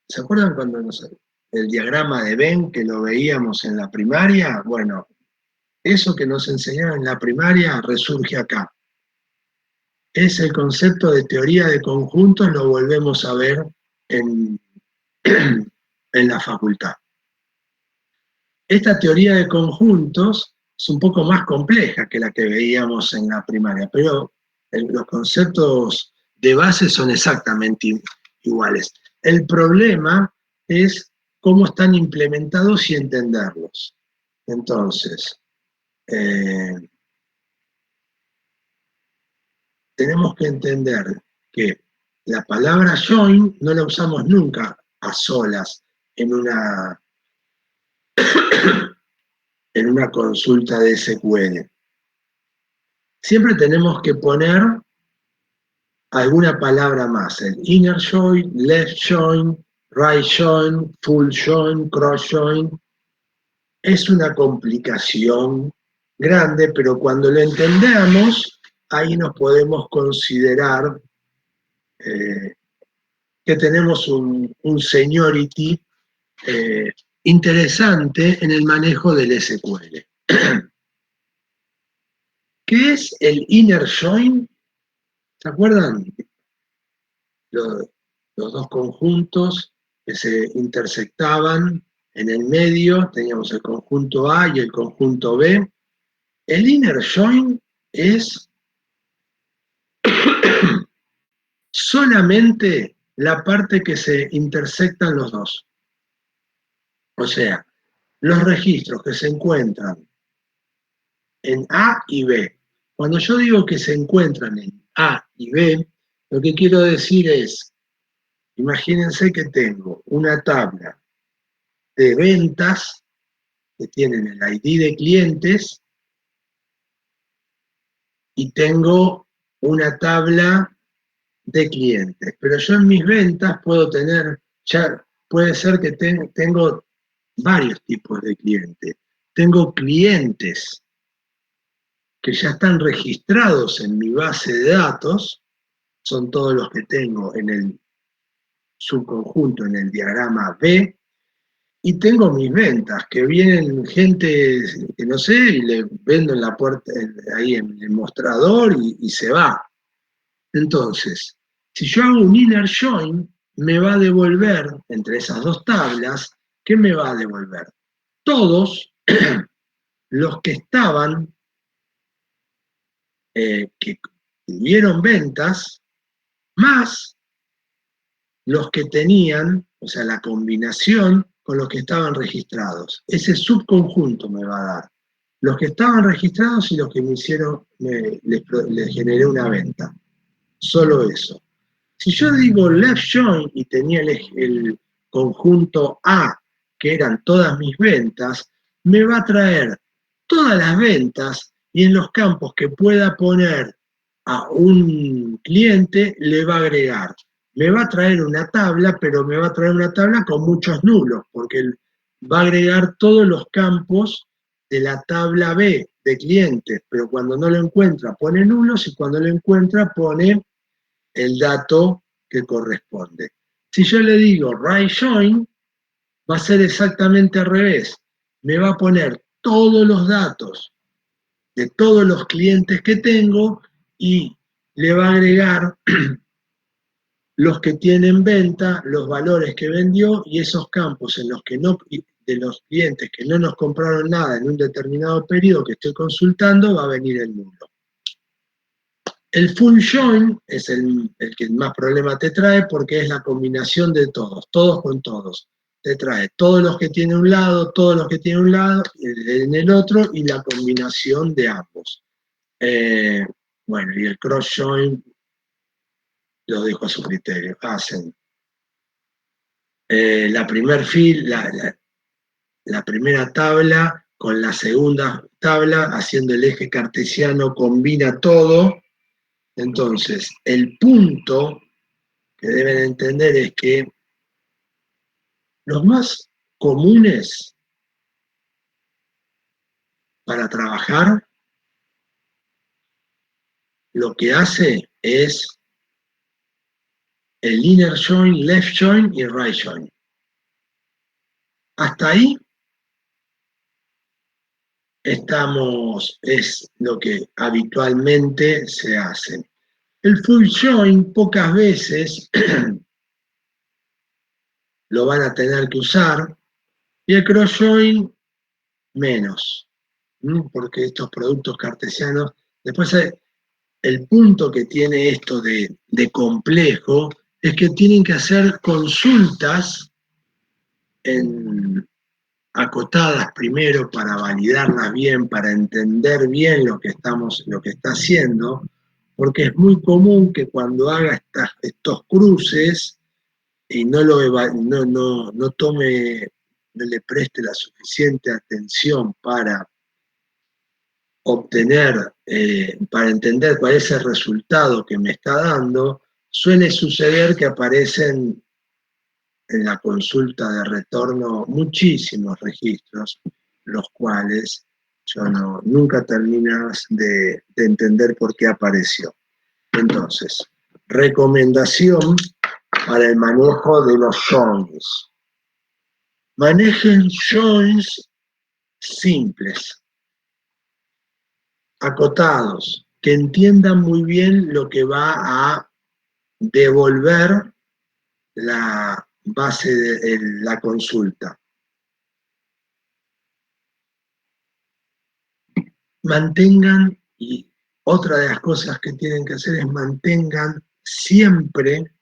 [SPEAKER 1] ¿Se acuerdan cuando el diagrama de Venn que lo veíamos en la primaria? Bueno, eso que nos enseñaron en la primaria resurge acá. Es el concepto de teoría de conjuntos, lo volvemos a ver en, en la facultad. Esta teoría de conjuntos es un poco más compleja que la que veíamos en la primaria, pero los conceptos de base son exactamente iguales. El problema es cómo están implementados y entenderlos. Entonces, tenemos que entender que la palabra join no la usamos nunca a solas en una consulta de SQL. Siempre tenemos que poner alguna palabra más, el inner join, left join, right join, full join, cross join. Es una complicación grande, pero cuando lo entendamos, ahí nos podemos considerar que tenemos un seniority interesante en el manejo del SQL. ¿Qué es el inner join? ¿Se acuerdan? Los dos conjuntos que se intersectaban en el medio, teníamos el conjunto A y el conjunto B. El inner join es solamente la parte que se intersectan los dos. O sea, los registros que se encuentran en A y B. Cuando yo digo que se encuentran en A y B, lo que quiero decir es, imagínense que tengo una tabla de ventas que tienen el ID de clientes y tengo una tabla de clientes. Pero yo en mis ventas puedo tener, ya puede ser que tengo varios tipos de clientes. Tengo clientes que ya están registrados en mi base de datos, son todos los que tengo en el subconjunto, en el diagrama B, y tengo mis ventas, que vienen gente que no sé, y le vendo en la puerta, ahí en el mostrador, y se va. Entonces, si yo hago un inner join, me va a devolver, entre esas dos tablas, ¿qué me va a devolver? Todos los que estaban, que tuvieron ventas, más los que tenían, o sea, la combinación con los que estaban registrados. Ese subconjunto me va a dar los que estaban registrados y los que me hicieron, les generé una venta. Solo eso. Si yo digo left join y tenía el conjunto A, que eran todas mis ventas, me va a traer todas las ventas y en los campos que pueda poner a un cliente le va a agregar. Me va a traer una tabla, pero me va a traer una tabla con muchos nulos, porque va a agregar todos los campos de la tabla B de clientes, pero cuando no lo encuentra pone nulos y cuando lo encuentra pone el dato que corresponde. Si yo le digo right join, va a ser exactamente al revés. Me va a poner todos los datos de todos los clientes que tengo y le va a agregar los que tienen venta, los valores que vendió y esos campos en los que no, de los clientes que no nos compraron nada en un determinado periodo que estoy consultando, va a venir el nulo. El full join es el que más problema te trae porque es la combinación de todos con todos. Te trae todos los que tienen un lado, todos los que tienen un lado en el otro y la combinación de ambos. Bueno, y el cross join lo dejo a su criterio. Hacen la primera tabla con la segunda tabla, haciendo el eje cartesiano, combina todo. Entonces, el punto que deben entender es que los más comunes para trabajar, lo que hace es el inner join, left join y right join. Hasta ahí es lo que habitualmente se hace. El full join pocas veces lo van a tener que usar y el cross join menos, porque estos productos cartesianos, después el punto que tiene esto de complejo es que tienen que hacer consultas acotadas primero para validarlas bien, para entender bien lo que está haciendo, porque es muy común que cuando haga estos cruces y no le preste la suficiente atención para obtener, para entender cuál es el resultado que me está dando, suele suceder que aparecen en la consulta de retorno muchísimos registros, los cuales nunca terminas de entender por qué apareció. Entonces, recomendación para el manejo de los joins. Manejen joins simples, acotados, que entiendan muy bien lo que va a devolver la base de la consulta. Mantengan, y otra de las cosas que tienen que hacer es mantengan siempre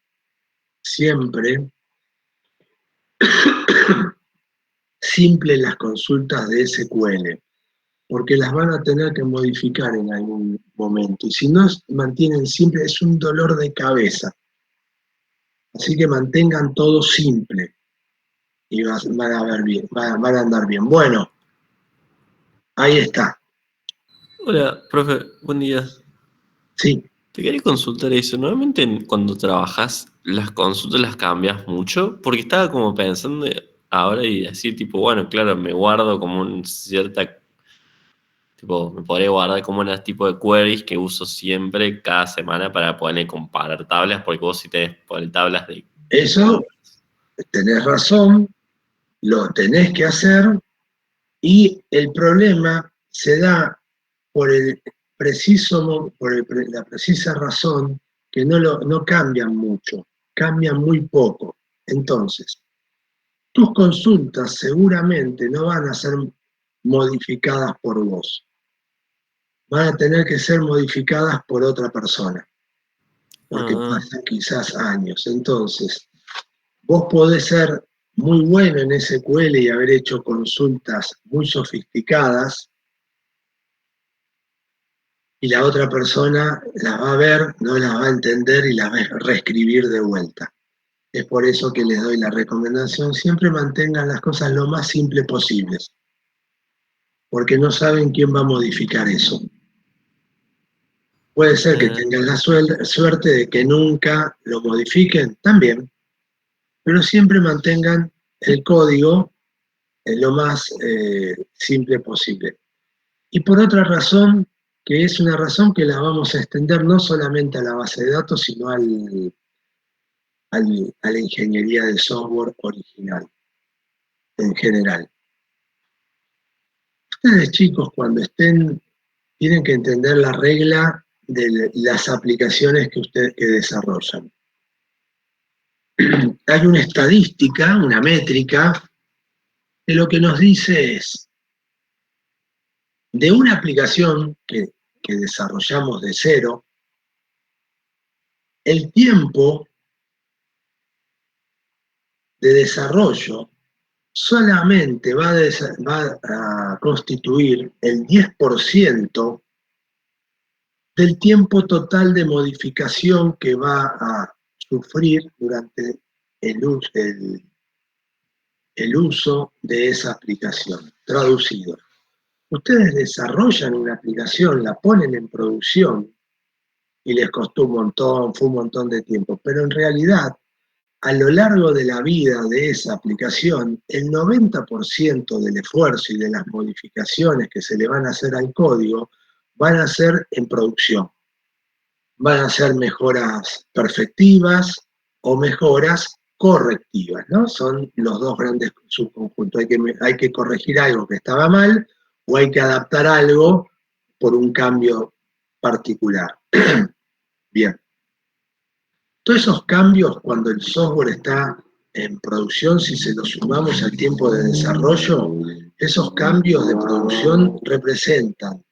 [SPEAKER 1] simples las consultas de SQL, porque las van a tener que modificar en algún momento. Y si no mantienen simple, es un dolor de cabeza. Así que mantengan todo simple y van a andar bien. Bueno, ahí está.
[SPEAKER 3] Hola, profe, buen día.
[SPEAKER 1] Sí.
[SPEAKER 3] Te quería consultar eso. Normalmente cuando trabajas, las consultas las cambias mucho, porque estaba como pensando ahora y decir, tipo, bueno, claro, me guardo como un cierta, tipo, me podría guardar como un tipo de queries que uso siempre, cada semana, para poder comparar tablas, porque vos si tenés poner tablas de...
[SPEAKER 1] Eso, tenés razón, lo tenés que hacer, y el problema se da por la precisa razón que no cambian mucho, cambian muy poco. Entonces, tus consultas seguramente no van a ser modificadas por vos, van a tener que ser modificadas por otra persona, porque pasan quizás años. Entonces, vos podés ser muy bueno en SQL y haber hecho consultas muy sofisticadas, y la otra persona las va a ver, no las va a entender y las va a reescribir de vuelta. Es por eso que les doy la recomendación, siempre mantengan las cosas lo más simple posibles, porque no saben quién va a modificar eso. Puede ser que tengan la suerte de que nunca lo modifiquen, también, pero siempre mantengan el código lo más simple posible. Y por otra razón, que es una razón que la vamos a extender no solamente a la base de datos, sino a la ingeniería de software original, en general. Ustedes, chicos, cuando tienen que entender la regla de las aplicaciones que desarrollan. Hay una estadística, una métrica, que lo que nos dice es, de una aplicación que desarrollamos de cero, el tiempo de desarrollo solamente va a constituir el 10% del tiempo total de modificación que va a sufrir durante el uso de esa aplicación. Traducido, ustedes desarrollan una aplicación, la ponen en producción y les costó un montón, fue un montón de tiempo, pero en realidad, a lo largo de la vida de esa aplicación, el 90% del esfuerzo y de las modificaciones que se le van a hacer al código van a ser en producción. Van a ser mejoras perfectivas o mejoras correctivas, ¿no? Son los dos grandes subconjuntos. Hay que corregir algo que estaba mal o hay que adaptar algo por un cambio particular. Bien. Todos esos cambios, cuando el software está en producción, si se los sumamos al tiempo de desarrollo, esos cambios de producción representan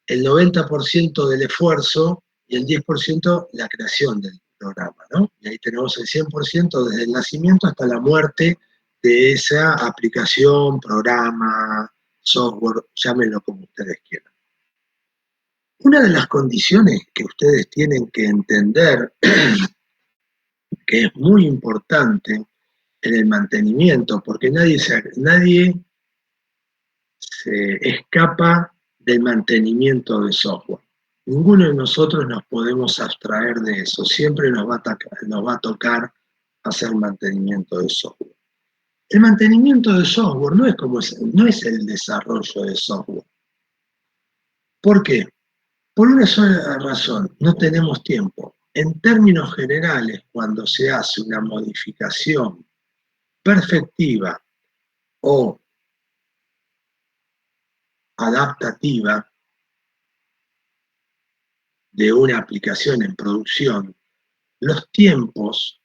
[SPEAKER 1] el 90% del esfuerzo y el 10% la creación del programa, ¿no? Y ahí tenemos el 100% desde el nacimiento hasta la muerte de esa aplicación, programa, software, llámenlo como ustedes quieran. Una de las condiciones que ustedes tienen que entender, que es muy importante en el mantenimiento, porque nadie se escapa del mantenimiento de software. Ninguno de nosotros nos podemos abstraer de eso, siempre nos va a tocar hacer mantenimiento de software. El mantenimiento de software no es el desarrollo de software. ¿Por qué? Por una sola razón, no tenemos tiempo. En términos generales, cuando se hace una modificación perfectiva o adaptativa de una aplicación en producción, los tiempos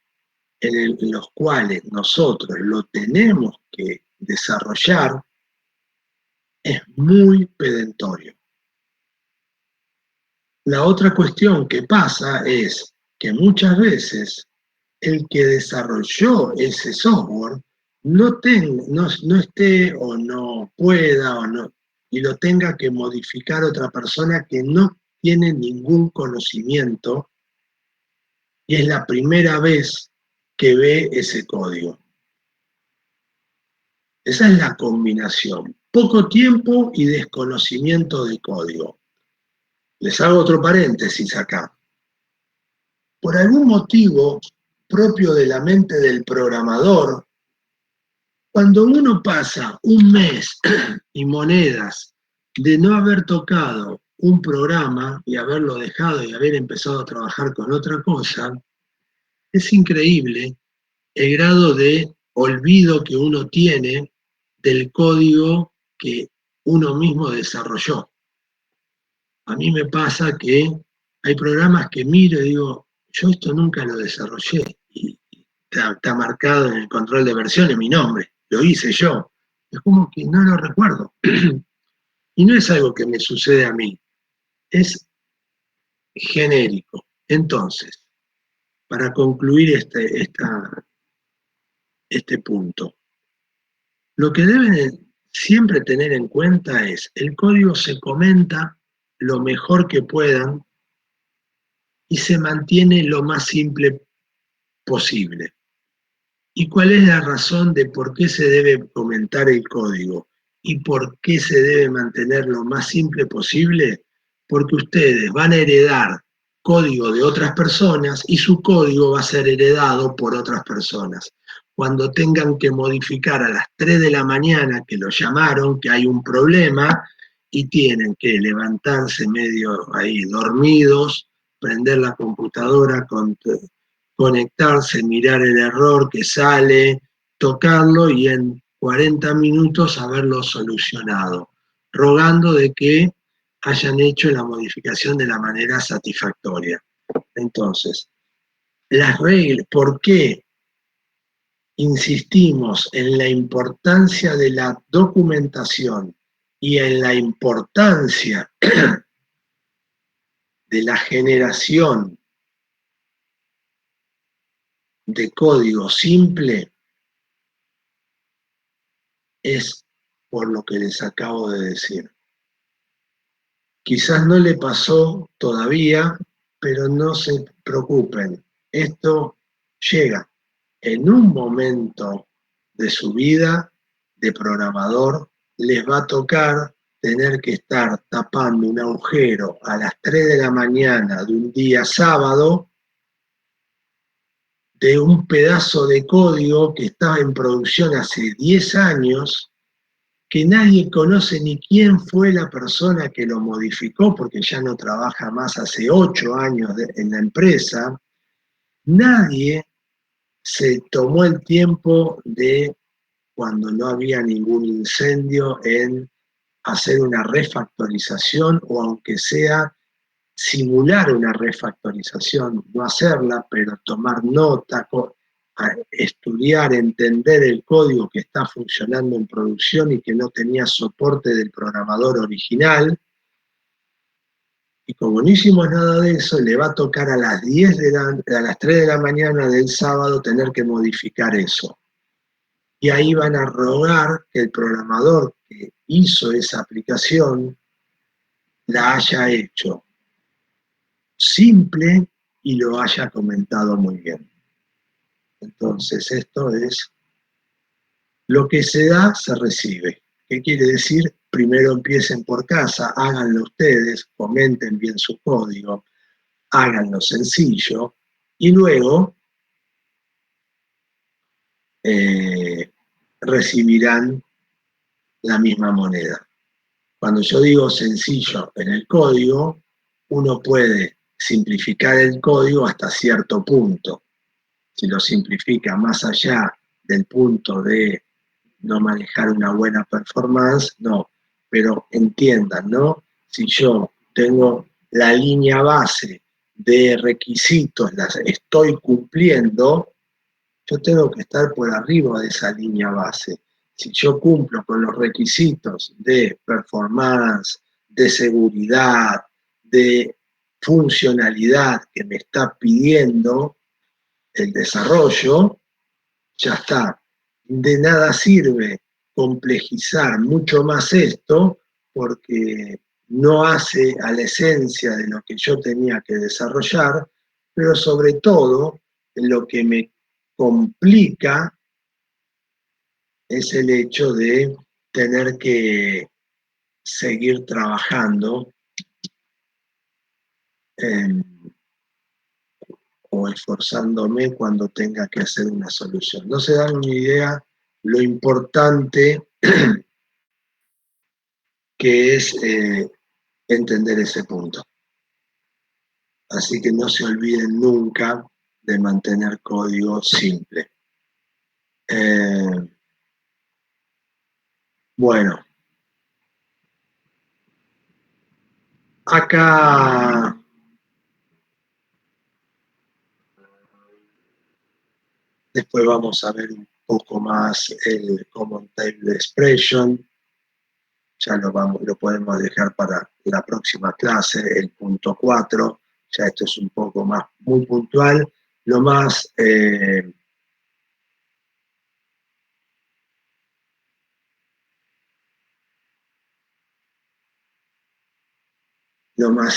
[SPEAKER 1] en los cuales nosotros lo tenemos que desarrollar es muy perentorio. La otra cuestión que pasa es que muchas veces el que desarrolló ese software no esté o no pueda o no, y lo tenga que modificar otra persona que no tiene ningún conocimiento y es la primera vez que ve ese código. Esa es la combinación. Poco tiempo y desconocimiento de código. Les hago otro paréntesis acá. Por algún motivo propio de la mente del programador, cuando uno pasa un mes y monedas de no haber tocado un programa y haberlo dejado y haber empezado a trabajar con otra cosa, es increíble el grado de olvido que uno tiene del código que uno mismo desarrolló. A mí me pasa que hay programas que miro y digo, yo esto nunca lo desarrollé y está marcado en el control de versiones mi nombre, lo hice yo. Es como que no lo recuerdo. Y no es algo que me sucede a mí, es genérico. Entonces, para concluir este punto, lo que deben siempre tener en cuenta es, el código se comenta lo mejor que puedan y se mantiene lo más simple posible. ¿Y cuál es la razón de por qué se debe comentar el código? ¿Y por qué se debe mantener lo más simple posible? Porque ustedes van a heredar código de otras personas y su código va a ser heredado por otras personas. Cuando tengan que modificar a las 3 de la mañana, que lo llamaron, que hay un problema, y tienen que levantarse medio ahí dormidos, prender la computadora, conectarse, mirar el error que sale, tocarlo y en 40 minutos haberlo solucionado, rogando de que hayan hecho la modificación de la manera satisfactoria. Entonces, las reglas, ¿por qué insistimos en la importancia de la documentación y en la importancia de la generación de código simple? Es por lo que les acabo de decir. Quizás no le pasó todavía, pero no se preocupen. Esto llega en un momento de su vida de programador, les va a tocar tener que estar tapando un agujero a las 3 de la mañana de un día sábado de un pedazo de código que estaba en producción hace 10 años, que nadie conoce ni quién fue la persona que lo modificó, porque ya no trabaja más hace 8 años en la empresa. Nadie se tomó el tiempo de, cuando no había ningún incendio, en hacer una refactorización o aunque sea simular una refactorización, no hacerla, pero tomar nota, estudiar, entender el código que está funcionando en producción y que no tenía soporte del programador original. Y como no hicimos nada de eso, le va a tocar a las 3 de la mañana del sábado tener que modificar eso. Y ahí van a rogar que el programador que hizo esa aplicación la haya hecho simple y lo haya comentado muy bien. Entonces, esto es lo que se da, se recibe. ¿Qué quiere decir? Primero empiecen por casa, háganlo ustedes, comenten bien su código, háganlo sencillo y luego recibirán la misma moneda. Cuando yo digo sencillo en el código, uno puede simplificar el código hasta cierto punto. Si lo simplifica más allá del punto de no manejar una buena performance, no. Pero entiendan, ¿no? Si yo tengo la línea base de requisitos, las estoy cumpliendo, yo tengo que estar por arriba de esa línea base. Si yo cumplo con los requisitos de performance, de seguridad, de funcionalidad que me está pidiendo el desarrollo, ya está. De nada sirve complejizar mucho más esto porque no hace a la esencia de lo que yo tenía que desarrollar, pero sobre todo lo que me complica es el hecho de tener que seguir trabajando o esforzándome cuando tenga que hacer una solución. No se dan una idea lo importante que es entender ese punto. Así que no se olviden nunca de mantener código simple. Bueno, acá después vamos a ver un poco más el Common Table Expression. Ya lo podemos dejar para la próxima clase, el punto 4. Ya esto es un poco más, muy puntual. Lo más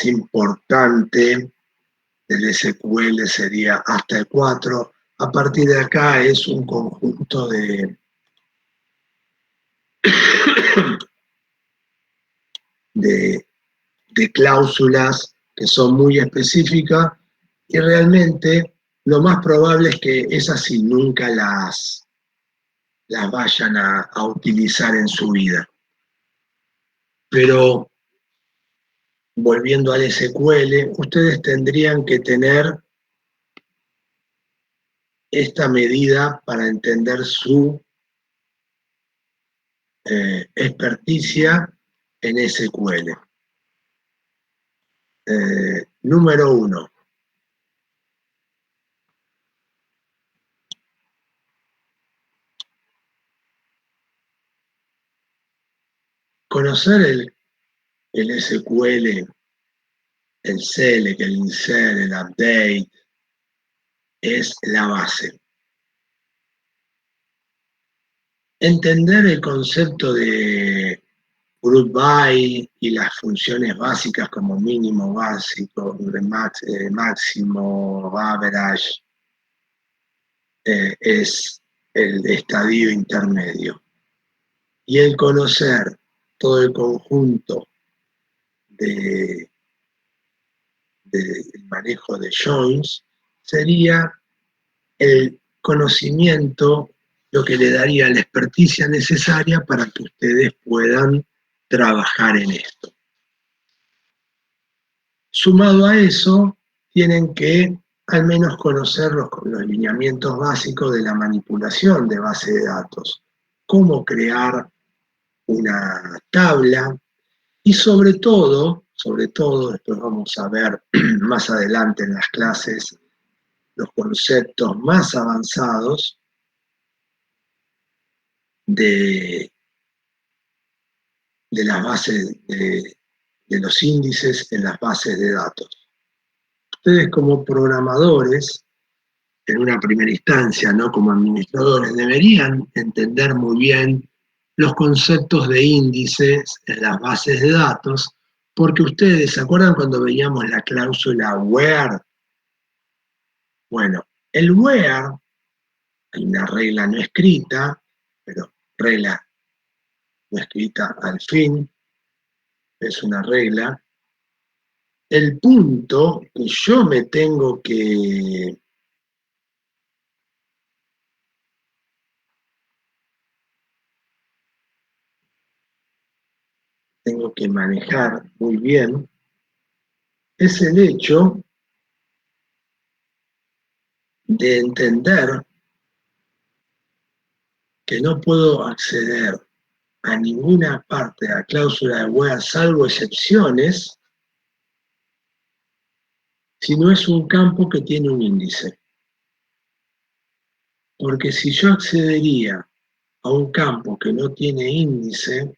[SPEAKER 1] importante del SQL sería hasta el 4. A partir de acá es un conjunto de cláusulas que son muy específicas y realmente lo más probable es que esas sí nunca las vayan a utilizar en su vida. Pero volviendo al SQL, ustedes tendrían que tener esta medida para entender su experticia en SQL. Número 1. Conocer el SQL, el select, el insert, el update, es la base. Entender el concepto de group by y las funciones básicas como mínimo, básico, máximo, average, es el estadio intermedio. Y el conocer todo el conjunto del manejo de joins sería el conocimiento, lo que le daría la experticia necesaria para que ustedes puedan trabajar en esto. Sumado a eso, tienen que al menos conocer los lineamientos básicos de la manipulación de base de datos, cómo crear una tabla y sobre todo, después vamos a ver más adelante en las clases, los conceptos más avanzados de las bases, de los índices en las bases de datos. Ustedes como programadores, en una primera instancia, no como administradores, deberían entender muy bien los conceptos de índices en las bases de datos, porque ustedes, ¿se acuerdan cuando veíamos la cláusula where? Bueno, el where, hay una regla no escrita, pero regla no escrita al fin, es una regla. El punto que yo me tengo que tengo que manejar muy bien, es el hecho de entender que no puedo acceder a ninguna parte de la cláusula de Ware, salvo excepciones, si no es un campo que tiene un índice. Porque si yo accedería a un campo que no tiene índice,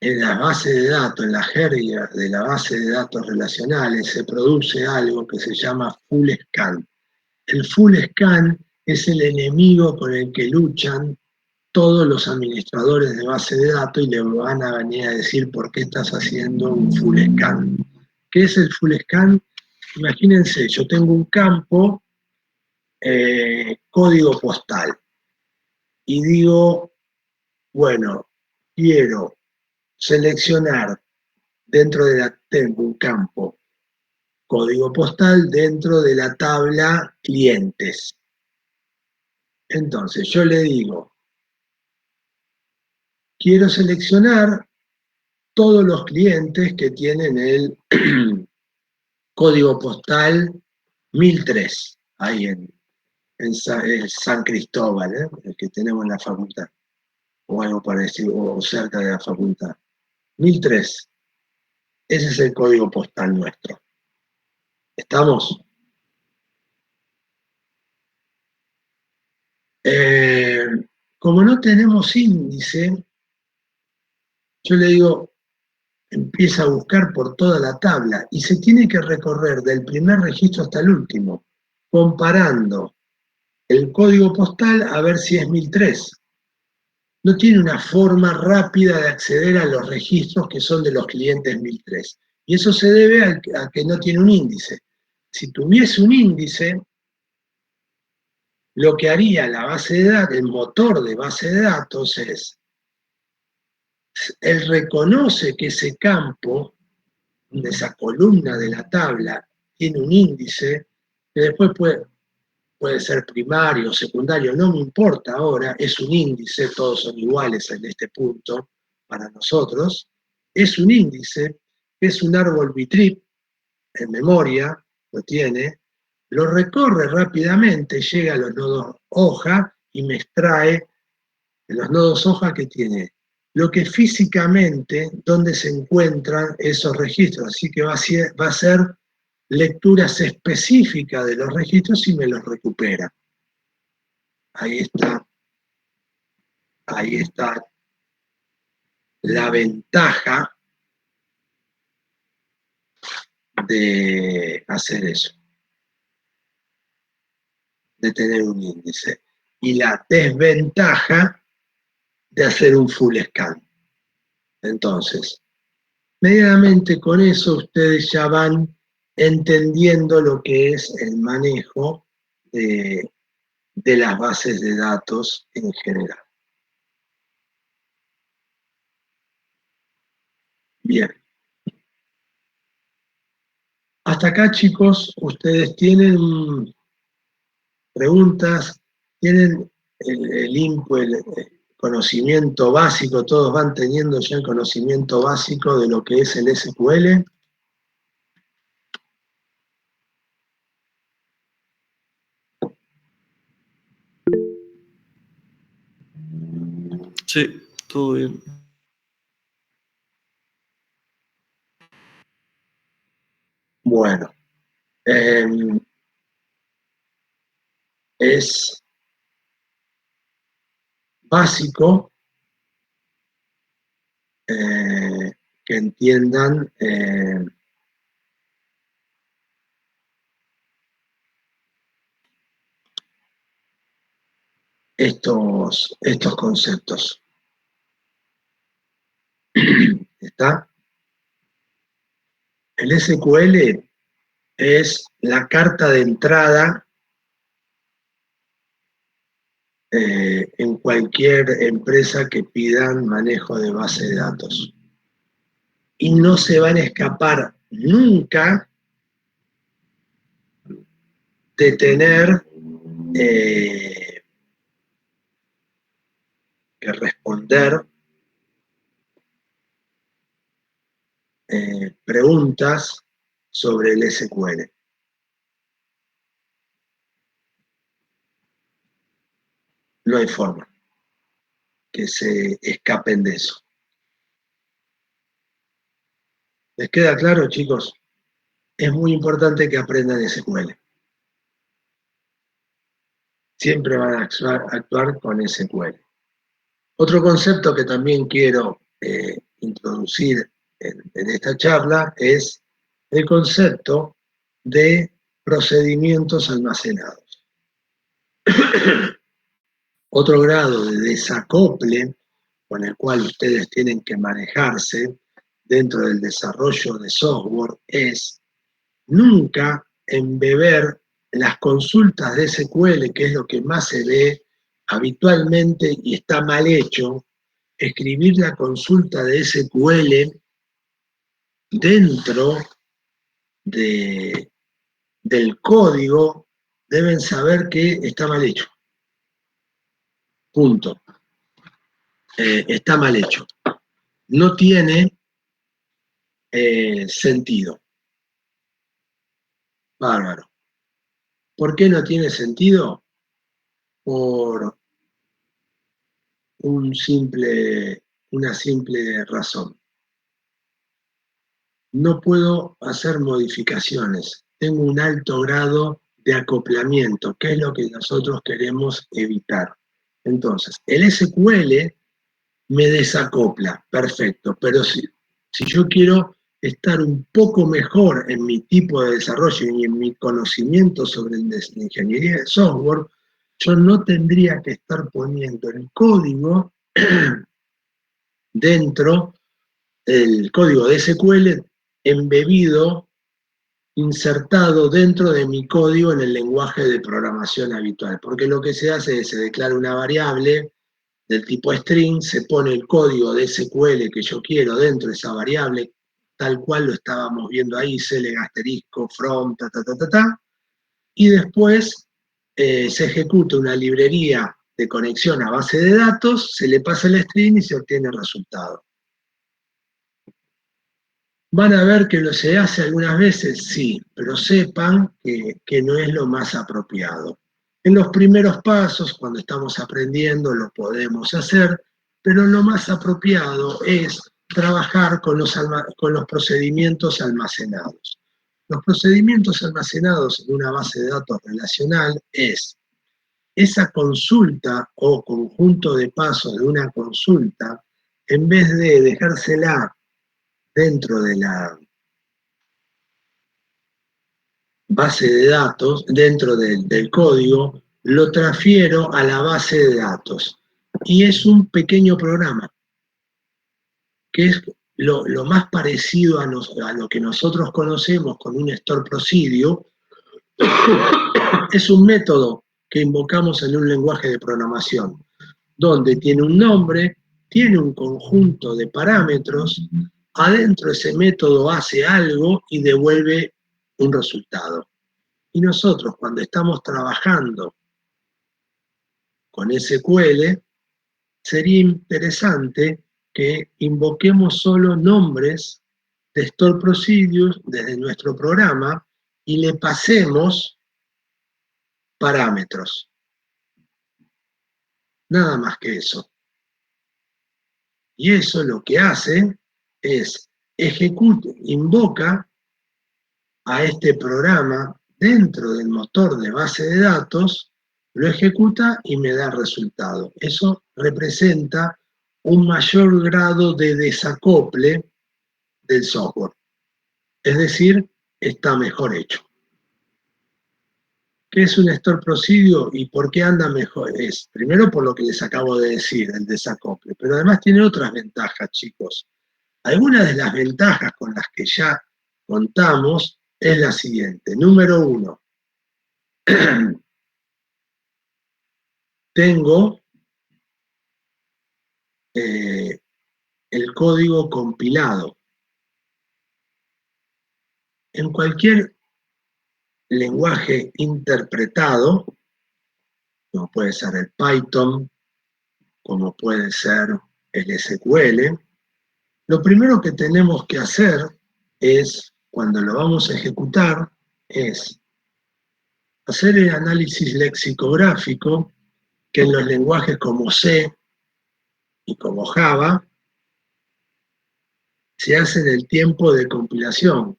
[SPEAKER 1] en la base de datos, en la jerga de la base de datos relacionales, se produce algo que se llama full scan. El full scan es el enemigo con el que luchan todos los administradores de base de datos y le van a venir a decir por qué estás haciendo un full scan. ¿Qué es el full scan? Imagínense, yo tengo un campo, código postal, y digo, bueno, quiero seleccionar tengo un campo código postal dentro de la tabla clientes. Entonces yo le digo, quiero seleccionar todos los clientes que tienen el código postal 1003, ahí en San Cristóbal, el que tenemos en la facultad, o algo parecido, o cerca de la facultad. 1003, ese es el código postal nuestro. ¿Estamos? Como no tenemos índice, yo le digo, empieza a buscar por toda la tabla y se tiene que recorrer del primer registro hasta el último, comparando el código postal a ver si es 1003. No tiene una forma rápida de acceder a los registros que son de los clientes 1003. Y eso se debe a que no tiene un índice. Si tuviese un índice, lo que haría la base de datos, el motor de base de datos es, él reconoce que ese campo, esa columna de la tabla, tiene un índice, que después puede ser primario, secundario, no me importa ahora, es un índice, todos son iguales en este punto para nosotros, es un índice, es un árbol bitrip, en memoria, lo tiene, lo recorre rápidamente, llega a los nodos hoja y me extrae de los nodos hoja que tiene lo que físicamente, donde se encuentran esos registros, así que va a ser lecturas específicas de los registros y me los recupera. Ahí está la ventaja de hacer eso, de tener un índice. Y la desventaja de hacer un full scan. Entonces, medianamente con eso ustedes ya van entendiendo lo que es el manejo de las bases de datos en general. Bien. Hasta acá, chicos, ustedes tienen preguntas, tienen el input, el conocimiento básico, todos van teniendo ya el conocimiento básico de lo que es el SQL.
[SPEAKER 3] Sí, todo bien.
[SPEAKER 1] Bueno, es básico que entiendan estos conceptos. ¿Está? El SQL es la carta de entrada en cualquier empresa que pidan manejo de base de datos. Y no se van a escapar nunca de tener que responder preguntas sobre el SQL. No hay forma que se escapen de eso. ¿Les queda claro, chicos? Es muy importante que aprendan SQL. Siempre van a actuar con SQL. Otro concepto que también quiero introducir en esta charla es el concepto de procedimientos almacenados. Otro grado de desacople con el cual ustedes tienen que manejarse dentro del desarrollo de software es nunca embeber las consultas de SQL, que es lo que más se ve habitualmente y está mal hecho, escribir la consulta de SQL dentro del código. Deben saber que está mal hecho. Punto. Está mal hecho. No tiene sentido. Bárbaro. ¿Por qué no tiene sentido? Por una simple razón. No puedo hacer modificaciones. Tengo un alto grado de acoplamiento, que es lo que nosotros queremos evitar. Entonces, el SQL me desacopla, perfecto, pero si yo quiero estar un poco mejor en mi tipo de desarrollo y en mi conocimiento sobre la ingeniería de software, yo no tendría que estar poniendo el código dentro del código de SQL embebido, insertado dentro de mi código en el lenguaje de programación habitual, porque lo que se hace es se declara una variable del tipo string, se pone el código de SQL que yo quiero dentro de esa variable, tal cual lo estábamos viendo ahí, select asterisco, from, y después se ejecuta una librería de conexión a base de datos, se le pasa el string y se obtiene el resultado. ¿Van a ver que lo se hace algunas veces? Sí, pero sepan que no es lo más apropiado. En los primeros pasos, cuando estamos aprendiendo, lo podemos hacer, pero lo más apropiado es trabajar con los procedimientos almacenados. Los procedimientos almacenados en una base de datos relacional es esa consulta o conjunto de pasos de una consulta, en vez de dejársela dentro de la base de datos, dentro del código, lo transfiero a la base de datos. Y es un pequeño programa, que es lo más parecido a lo que nosotros conocemos con un store procedure. Es un método que invocamos en un lenguaje de programación, donde tiene un nombre, tiene un conjunto de parámetros, adentro ese método hace algo y devuelve un resultado. Y nosotros, cuando estamos trabajando con SQL, sería interesante que invoquemos solo nombres de store procedures desde nuestro programa y le pasemos parámetros. Nada más que eso. Y eso lo que hace es invoca a este programa dentro del motor de base de datos, lo ejecuta y me da resultado. Eso representa un mayor grado de desacople del software. Es decir, está mejor hecho. ¿Qué es un store procedure y por qué anda mejor? Es, primero, por lo que les acabo de decir, el desacople, pero además tiene otras ventajas, chicos. Algunas de las ventajas con las que ya contamos es la siguiente. Número 1, tengo el código compilado. En cualquier lenguaje interpretado, como puede ser el Python, como puede ser el SQL, lo primero que tenemos que hacer es, cuando lo vamos a ejecutar, es hacer el análisis lexicográfico, que en los lenguajes como C y como Java, se hace en el tiempo de compilación.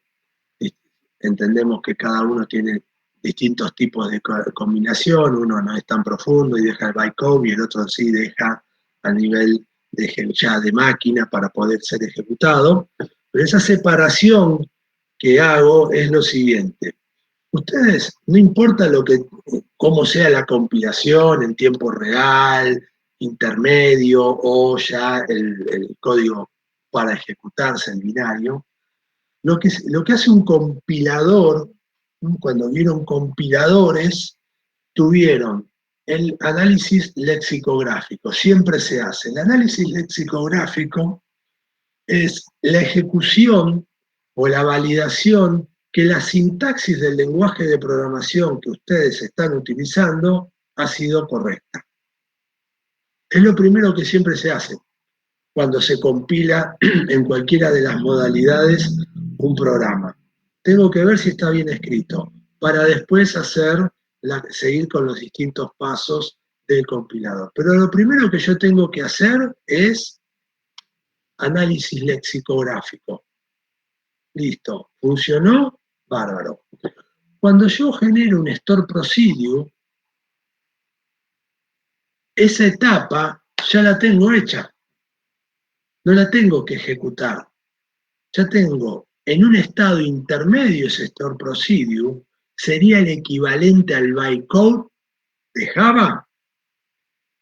[SPEAKER 1] Entendemos que cada uno tiene distintos tipos de combinación, uno no es tan profundo y deja el bytecode, y el otro sí deja a nivel ya de máquina para poder ser ejecutado. Pero esa separación que hago es lo siguiente. Ustedes, no importa cómo sea la compilación en tiempo real, intermedio o ya el código para ejecutarse en binario, lo que hace un compilador, cuando vieron compiladores, tuvieron el análisis lexicográfico, siempre se hace. El análisis lexicográfico es la ejecución o la validación que la sintaxis del lenguaje de programación que ustedes están utilizando ha sido correcta. Es lo primero que siempre se hace cuando se compila en cualquiera de las modalidades un programa. Tengo que ver si está bien escrito, para después seguir con los distintos pasos del compilador. Pero lo primero que yo tengo que hacer es análisis lexicográfico. Listo, ¿funcionó? Bárbaro. Cuando yo genero un store procedure, esa etapa ya la tengo hecha. No la tengo que ejecutar. Ya tengo en un estado intermedio ese store procedure, sería el equivalente al bytecode de Java.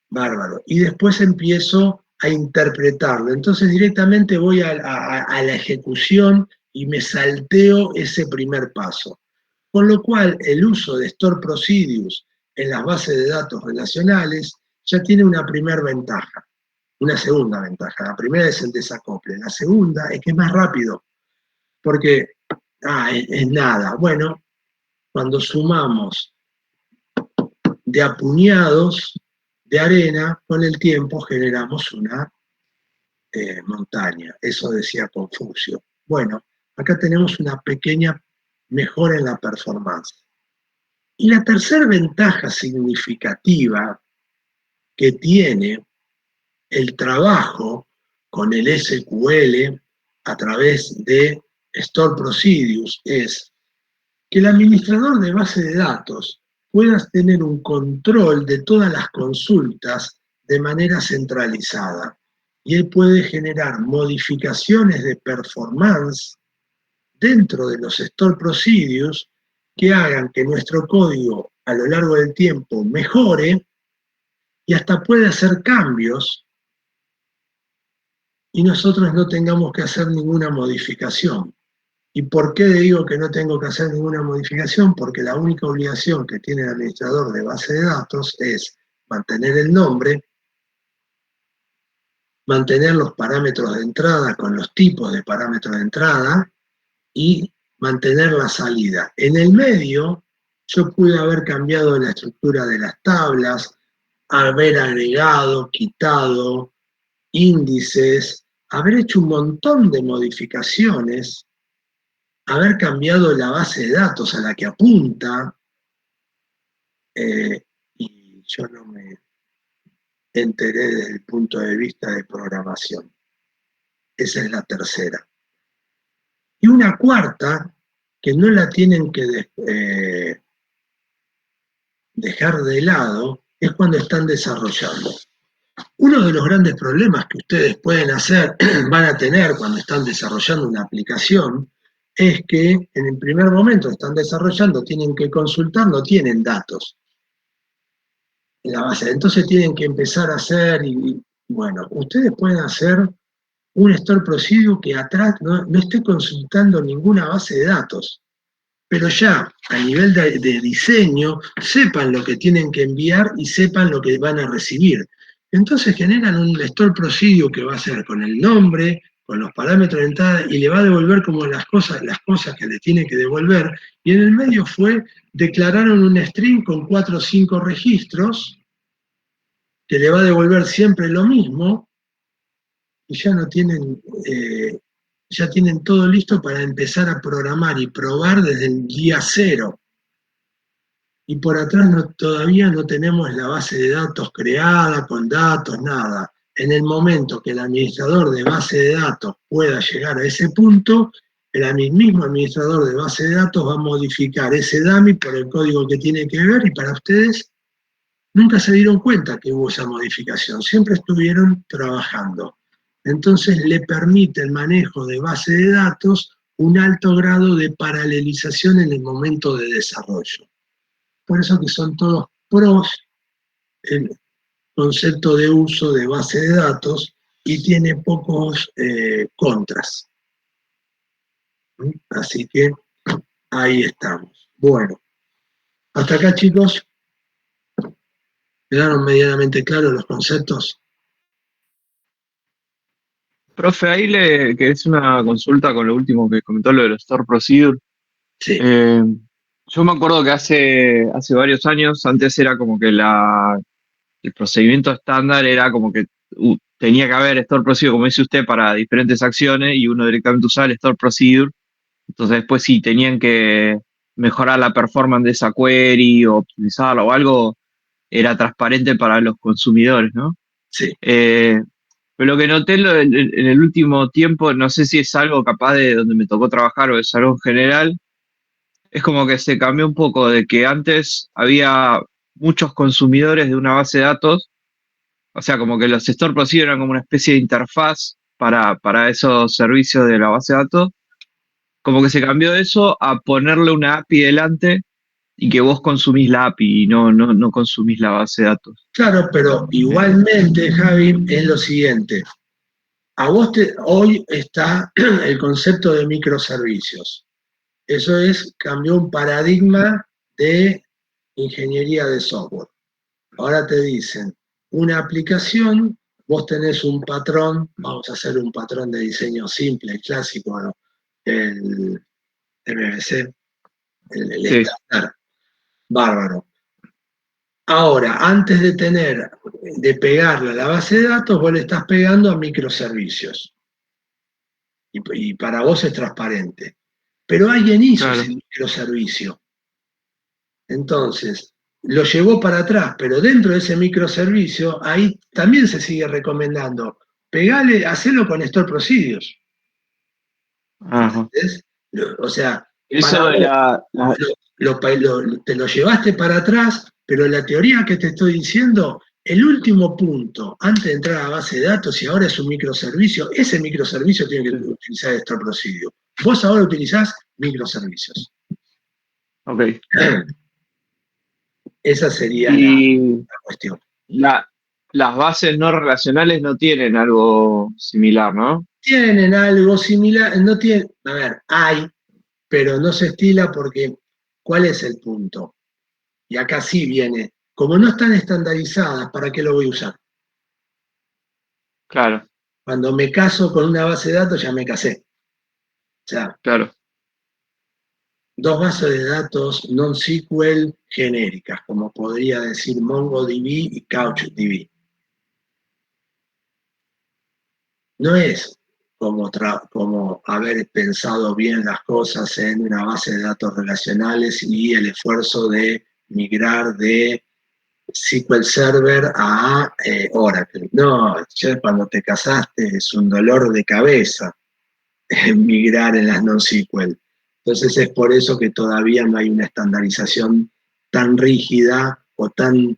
[SPEAKER 1] Bárbaro. Y después empiezo a interpretarlo. Entonces directamente voy a la ejecución y me salteo ese primer paso. Con lo cual, el uso de store procedures en las bases de datos relacionales ya tiene una primera ventaja, una segunda ventaja. La primera es el desacople, la segunda es que es más rápido, porque es nada. Bueno, cuando sumamos de a puñados de arena, con el tiempo generamos una montaña. Eso decía Confucio. Bueno, acá tenemos una pequeña mejora en la performance. Y la tercera ventaja significativa que tiene el trabajo con el SQL a través de Store Procedures es que el administrador de base de datos pueda tener un control de todas las consultas de manera centralizada. Y él puede generar modificaciones de performance dentro de los Store Procedures que hagan que nuestro código a lo largo del tiempo mejore y hasta puede hacer cambios y nosotros no tengamos que hacer ninguna modificación. ¿Y por qué digo que no tengo que hacer ninguna modificación? Porque la única obligación que tiene el administrador de base de datos es mantener el nombre, mantener los parámetros de entrada con los tipos de parámetros de entrada y mantener la salida. En el medio, yo pude haber cambiado la estructura de las tablas, haber agregado, quitado índices, haber hecho un montón de modificaciones, haber cambiado la base de datos a la que apunta, y yo no me enteré desde el punto de vista de programación. Esa es la tercera. Y una cuarta, que no la tienen que dejar de lado, es cuando están desarrollando. Uno de los grandes problemas que ustedes van a tener cuando están desarrollando una aplicación, es que en el primer momento están desarrollando, tienen que consultar, no tienen datos en la base. Entonces tienen que empezar a hacer, bueno, ustedes pueden hacer un Store Procedure que atrás no esté consultando ninguna base de datos, pero ya a nivel de diseño sepan lo que tienen que enviar y sepan lo que van a recibir. Entonces generan un Store Procedure que va a ser con el nombre, con los parámetros de entrada, y le va a devolver como las cosas que le tiene que devolver, y en el medio declararon un string con 4 o 5 registros, que le va a devolver siempre lo mismo, y ya no tienen, ya tienen todo listo para empezar a programar y probar desde el día cero. Y por atrás todavía no tenemos la base de datos creada, con datos, nada. En el momento que el administrador de base de datos pueda llegar a ese punto, el mismo administrador de base de datos va a modificar ese dummy por el código que tiene que ver, y para ustedes nunca se dieron cuenta que hubo esa modificación, siempre estuvieron trabajando. Entonces le permite el manejo de base de datos un alto grado de paralelización en el momento de desarrollo. Por eso que son todos pros el concepto de uso de base de datos y tiene pocos contras. Así que ahí estamos. Bueno, hasta acá, chicos, ¿quedaron medianamente claros los conceptos?
[SPEAKER 4] Profe, que es una consulta con lo último que comentó, lo del Store Procedure.
[SPEAKER 1] Sí.
[SPEAKER 4] Yo me acuerdo que hace varios años, antes era como que el procedimiento estándar era como que tenía que haber Store Procedure, como dice usted, para diferentes acciones, y uno directamente usaba el Store Procedure. Entonces después si tenían que mejorar la performance de esa query o optimizarla o algo, era transparente para los consumidores, ¿no?
[SPEAKER 1] Sí.
[SPEAKER 4] Pero lo que noté en el último tiempo, no sé si es algo capaz de donde me tocó trabajar o es algo en general, es como que se cambió un poco de que antes había muchos consumidores de una base de datos, o sea, como que los Store Procedure eran como una especie de interfaz para esos servicios de la base de datos, como que se cambió de eso a ponerle una API delante y que vos consumís la API y no consumís la base de datos.
[SPEAKER 1] Claro, pero igualmente, Javi, es lo siguiente. Hoy está el concepto de microservicios. Eso cambió un paradigma de ingeniería de software. Ahora te dicen, una aplicación, vos tenés un patrón, vamos a hacer un patrón de diseño simple, clásico, ¿no? El MVC, el
[SPEAKER 4] Sí.
[SPEAKER 1] estándar, bárbaro. Ahora, antes de pegarle a la base de datos, vos le estás pegando a microservicios. Y para vos es transparente. Pero alguien hizo
[SPEAKER 4] Claro.
[SPEAKER 1] ese microservicio. Entonces, lo llevó para atrás, pero dentro de ese microservicio, ahí también se sigue recomendando, hacelo con Store Procedures.
[SPEAKER 4] Ajá.
[SPEAKER 1] ¿Entendés? O sea,
[SPEAKER 4] Eso de
[SPEAKER 1] te lo llevaste para atrás, pero la teoría que te estoy diciendo, el último punto, antes de entrar a la base de datos, y ahora es un microservicio, ese microservicio tiene que utilizar Store Procedure. Vos ahora utilizás microservicios.
[SPEAKER 4] Ok.
[SPEAKER 1] Esa sería
[SPEAKER 4] Y
[SPEAKER 1] la cuestión.
[SPEAKER 4] las bases no relacionales no tienen algo similar, ¿no?
[SPEAKER 1] Tienen algo similar, no tienen, a ver, hay, pero no se estila porque, ¿cuál es el punto? Y acá sí viene, como no están estandarizadas, ¿para qué lo voy a usar?
[SPEAKER 4] Claro,
[SPEAKER 1] Cuando me caso con una base de datos, ya me casé. O sea,
[SPEAKER 4] claro.
[SPEAKER 1] dos bases de datos non-SQL genéricas, como podría decir MongoDB y CouchDB. No es como haber pensado bien las cosas en una base de datos relacionales y el esfuerzo de migrar de SQL Server a Oracle. No, ya cuando te casaste es un dolor de cabeza migrar en las non-SQL. Entonces es por eso que todavía no hay una estandarización tan rígida o tan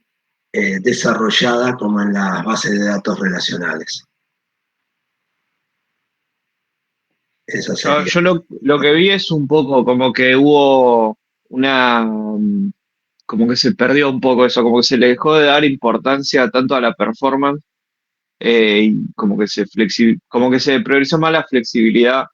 [SPEAKER 1] desarrollada como en las bases de datos relacionales. Esa sería.
[SPEAKER 4] Yo lo que vi es un poco como que hubo como que se perdió un poco eso, como que se le dejó de dar importancia tanto a la performance, y como que se priorizó más la flexibilidad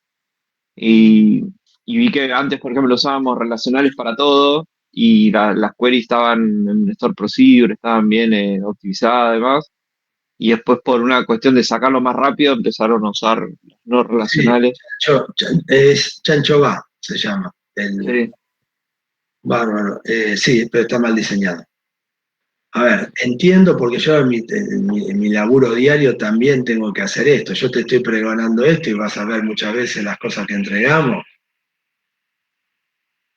[SPEAKER 4] y, y vi que antes, por ejemplo, usábamos relacionales para todo y las queries estaban en Store Procedure, estaban bien optimizadas además, y después por una cuestión de sacarlo más rápido empezaron a usar los no
[SPEAKER 1] Sí,
[SPEAKER 4] relacionales.
[SPEAKER 1] Chancho Va, se llama. El
[SPEAKER 4] Sí.
[SPEAKER 1] bárbaro. Sí, pero está mal diseñado. A ver, entiendo porque yo en mi laburo diario también tengo que hacer esto. Yo te estoy pregonando esto y vas a ver muchas veces las cosas que entregamos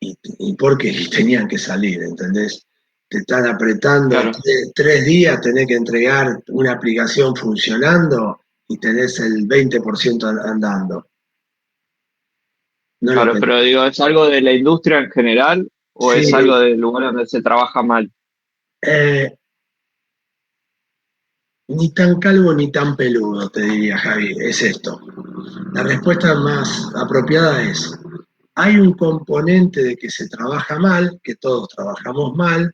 [SPEAKER 1] y porque tenían que salir, ¿entendés? Te están apretando
[SPEAKER 4] Claro,
[SPEAKER 1] 3 días, tenés que entregar una aplicación funcionando y tenés el 20% andando. No lo
[SPEAKER 4] claro,
[SPEAKER 1] pensé.
[SPEAKER 4] pero digo, ¿es algo de la industria en general o es
[SPEAKER 1] Sí,
[SPEAKER 4] algo del lugar donde se trabaja mal?
[SPEAKER 1] eh, ni tan calvo ni tan peludo, te diría Javi, es esto. La respuesta más apropiada es, hay un componente de que se trabaja mal, que todos trabajamos mal,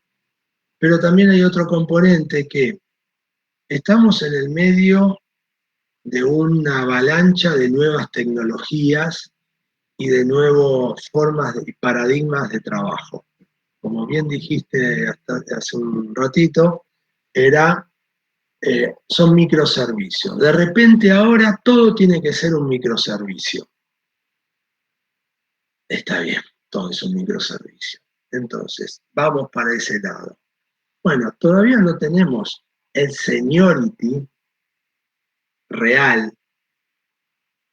[SPEAKER 1] pero también hay otro componente que estamos en el medio de una avalancha de nuevas tecnologías y de nuevas formas y paradigmas de trabajo. Como bien dijiste hasta hace un ratito, son microservicios. De repente ahora todo tiene que ser un microservicio. Está bien, todo es un microservicio. Entonces, vamos para ese lado. Bueno, todavía no tenemos el seniority real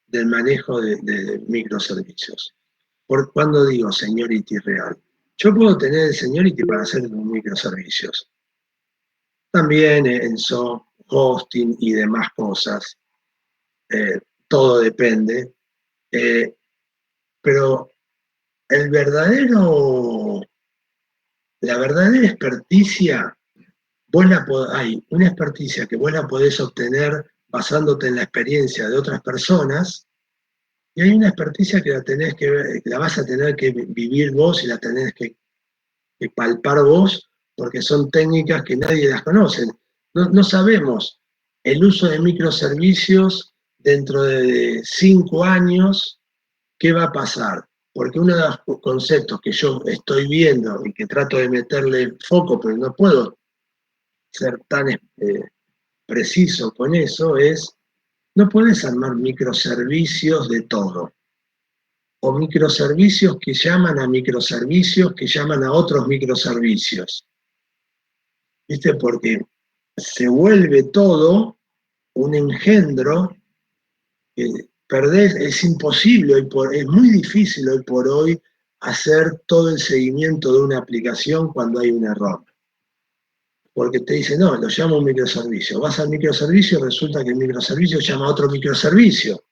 [SPEAKER 1] del manejo de microservicios. ¿Por cuando digo seniority real? Yo puedo tener el seniority para hacer microservicios. También en SOAP, hosting y demás cosas. Todo depende. Eh, pero el verdadero, la verdadera experticia, hay una experticia que vos la podés obtener basándote en la experiencia de otras personas. Y hay una experticia que la vas a tener que vivir vos y la tenés que palpar vos, porque son técnicas que nadie las conoce. No sabemos el uso de microservicios dentro de 5 años, qué va a pasar. Porque uno de los conceptos que yo estoy viendo y que trato de meterle foco, pero no puedo ser tan preciso con eso, es no puedes armar microservicios de todo o microservicios que llaman a microservicios que llaman a otros microservicios. ¿Viste? Porque se vuelve todo un engendro que perdés, es imposible, es muy difícil hoy por hoy hacer todo el seguimiento de una aplicación cuando hay un error. Porque te dice, no, lo llamo un microservicio. Vas al microservicio y resulta que el microservicio llama a otro microservicio.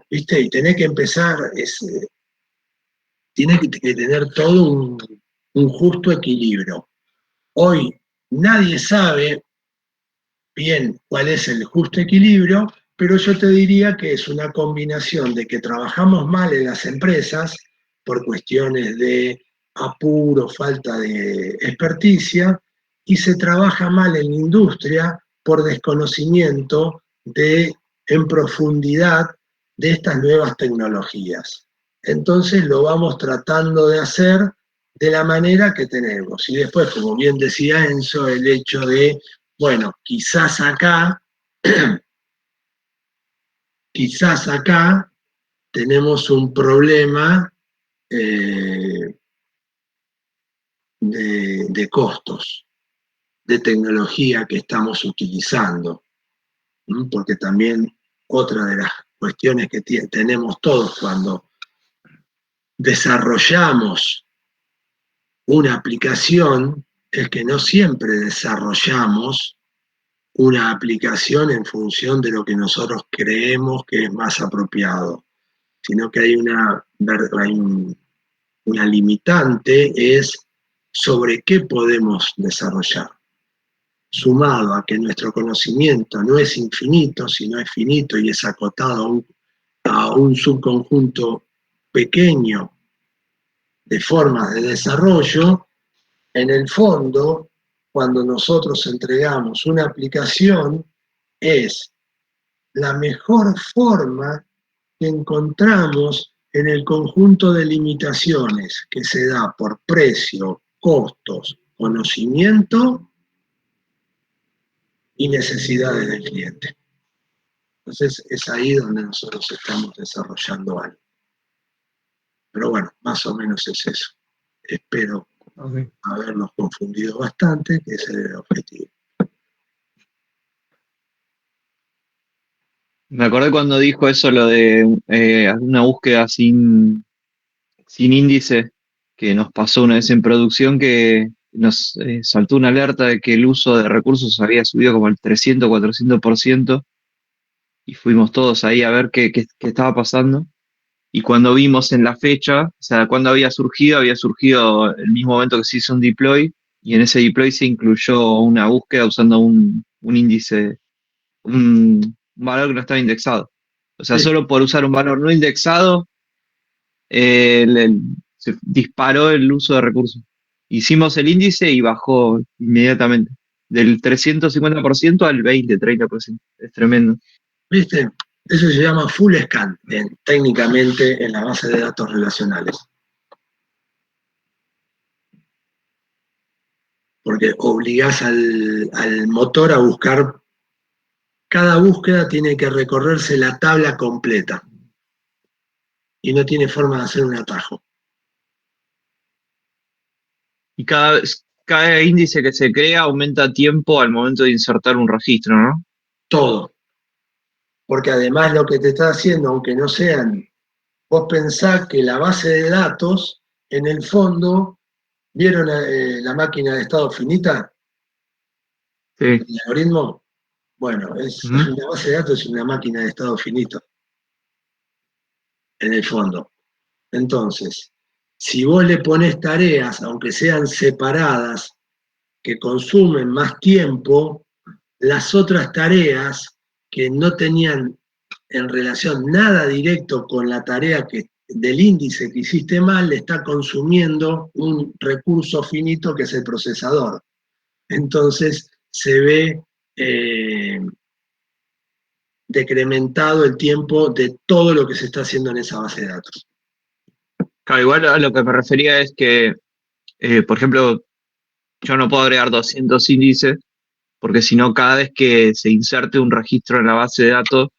[SPEAKER 1] ¿Viste? Y tenés que empezar, tiene que tener todo un justo equilibrio. Hoy nadie sabe bien cuál es el justo equilibrio, pero yo te diría que es una combinación de que trabajamos mal en las empresas por cuestiones de apuro, falta de experticia, y se trabaja mal en la industria por desconocimiento en profundidad de estas nuevas tecnologías. Entonces lo vamos tratando de hacer de la manera que tenemos. Y después, como bien decía Enzo, el hecho de, bueno, quizás acá tenemos un problema eh, de costos, de tecnología que estamos utilizando, ¿no? Porque también otra de las cuestiones que tenemos todos cuando desarrollamos una aplicación es que no siempre desarrollamos una aplicación en función de lo que nosotros creemos que es más apropiado, sino que hay una limitante, es sobre qué podemos desarrollar, sumado a que nuestro conocimiento no es infinito, sino es finito y es acotado a un subconjunto pequeño de formas de desarrollo. En el fondo, cuando nosotros entregamos una aplicación, es la mejor forma que encontramos en el conjunto de limitaciones que se da por precio, costos, conocimiento y necesidades del cliente. Entonces es ahí donde nosotros estamos desarrollando algo. Pero bueno, más o menos es eso. Espero
[SPEAKER 4] Ok.
[SPEAKER 1] habernos confundido bastante, que ese era el objetivo.
[SPEAKER 4] Me acordé cuando dijo eso, lo de una búsqueda sin índice, que nos pasó una vez en producción que nos saltó una alerta de que el uso de recursos había subido como el 300-400% y fuimos todos ahí a ver qué estaba pasando. Y cuando vimos en la fecha, o sea, cuando había surgido el mismo momento que se hizo un deploy, y en ese deploy se incluyó una búsqueda usando un índice, un valor que no estaba indexado. O sea,
[SPEAKER 1] Sí,
[SPEAKER 4] solo por usar un valor no indexado, se disparó el uso de recursos. Hicimos el índice y bajó inmediatamente, del 350% al 20-30%. Es tremendo.
[SPEAKER 1] ¿viste? Eso se llama full scan, técnicamente en la base de datos relacionales. Porque obligás al motor a buscar, cada búsqueda tiene que recorrerse la tabla completa y no tiene forma de hacer un atajo.
[SPEAKER 4] Y cada índice que se crea aumenta tiempo al momento de insertar un registro, ¿no?
[SPEAKER 1] Todo. Porque además lo que te está haciendo, aunque no sean, vos pensás que la base de datos, en el fondo, ¿vieron la máquina de estado finita?
[SPEAKER 4] Sí.
[SPEAKER 1] El algoritmo. Bueno,
[SPEAKER 4] Ujú.
[SPEAKER 1] una base de datos, es una máquina de estado finito, en el fondo. Entonces, si vos le pones tareas, aunque sean separadas, que consumen más tiempo, las otras tareas que no tenían en relación nada directo con la tarea del índice que hiciste mal, le está consumiendo un recurso finito que es el procesador. Entonces se ve decrementado el tiempo de todo lo que se está haciendo en esa base de datos.
[SPEAKER 4] Claro, igual a lo que me refería es que, por ejemplo, yo no puedo agregar 200 índices, porque si no, cada vez que se inserte un registro en la base de datos,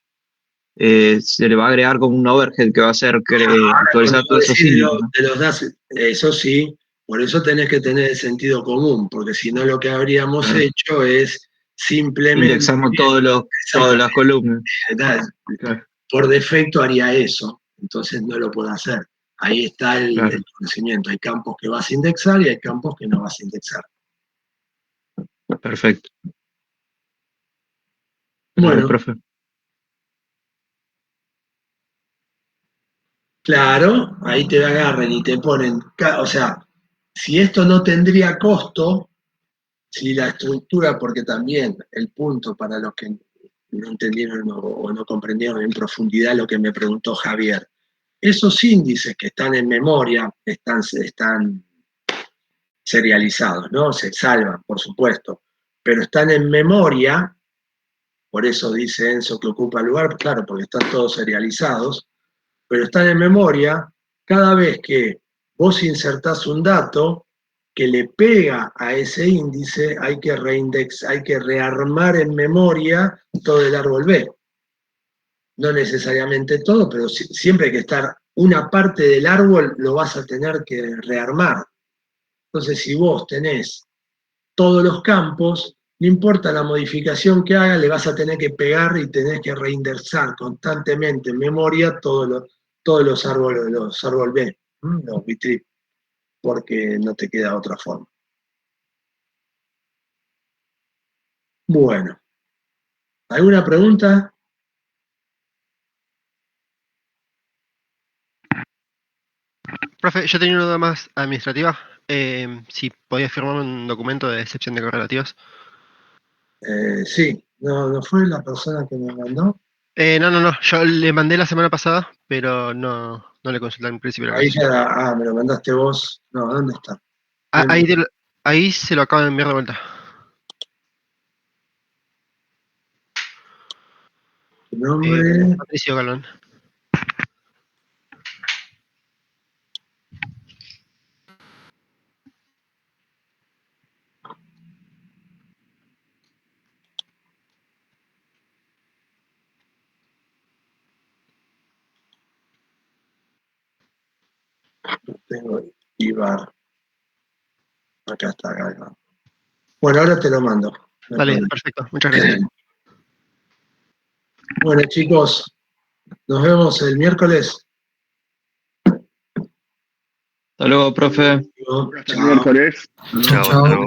[SPEAKER 4] se le va a agregar como un overhead que va a hacer actualizar
[SPEAKER 1] Cuando
[SPEAKER 4] todos esos
[SPEAKER 1] decís
[SPEAKER 4] índices, ¿no?
[SPEAKER 1] de los DAS, eso sí, por eso tenés que tener el sentido común, porque si no lo que habríamos
[SPEAKER 4] Claro.
[SPEAKER 1] hecho es simplemente,
[SPEAKER 4] Indexamos todas las
[SPEAKER 1] exactamente,
[SPEAKER 4] columnas.
[SPEAKER 1] ¿verdad?
[SPEAKER 4] Claro,
[SPEAKER 1] Por defecto haría eso, entonces no lo puedo hacer. Ahí está el
[SPEAKER 4] claro.
[SPEAKER 1] conocimiento. Hay campos que vas a indexar y hay campos que no vas a indexar.
[SPEAKER 4] Perfecto.
[SPEAKER 1] Bueno,
[SPEAKER 4] Profe.
[SPEAKER 1] claro, ahí te agarran y te ponen, o sea, si esto no tendría costo, si la estructura, porque también el punto para los que no entendieron o no comprendieron en profundidad lo que me preguntó Javier, esos índices que están en memoria están serializados, ¿no? Se salvan, por supuesto, pero están en memoria, por eso dice Enzo que ocupa lugar, claro, porque están todos serializados, pero están en memoria cada vez que vos insertás un dato que le pega a ese índice, hay que rearmar en memoria todo el árbol B. No necesariamente todo, pero siempre hay que estar una parte del árbol lo vas a tener que rearmar. Entonces, si vos tenés todos los campos, no importa la modificación que haga, le vas a tener que pegar y tenés que reindexar constantemente en memoria todos los árboles B, los bitrip, porque no te queda otra forma. Bueno, ¿alguna pregunta?
[SPEAKER 5] Profe, yo tenía una duda más administrativa. Si podía firmar un documento de excepción de correlativos.
[SPEAKER 1] Sí, no fue la persona que me mandó.
[SPEAKER 5] No. Yo le mandé la semana pasada, pero no le consulté en principio la
[SPEAKER 1] Ahí
[SPEAKER 5] clase.
[SPEAKER 1] ya, me lo mandaste vos. No, ¿dónde está?
[SPEAKER 5] Ah, ahí se lo acabo de enviar de vuelta.
[SPEAKER 1] Tu nombre.
[SPEAKER 5] Patricio Galván.
[SPEAKER 1] Tengo Ibar. Acá está, acá. Bueno, ahora te lo mando.
[SPEAKER 5] Dale, perfecto. Muchas gracias.
[SPEAKER 1] Bueno, chicos, nos vemos el miércoles.
[SPEAKER 4] Hasta luego, profe.
[SPEAKER 1] Chao.
[SPEAKER 6] Hasta el miércoles.
[SPEAKER 3] Chao, hasta luego.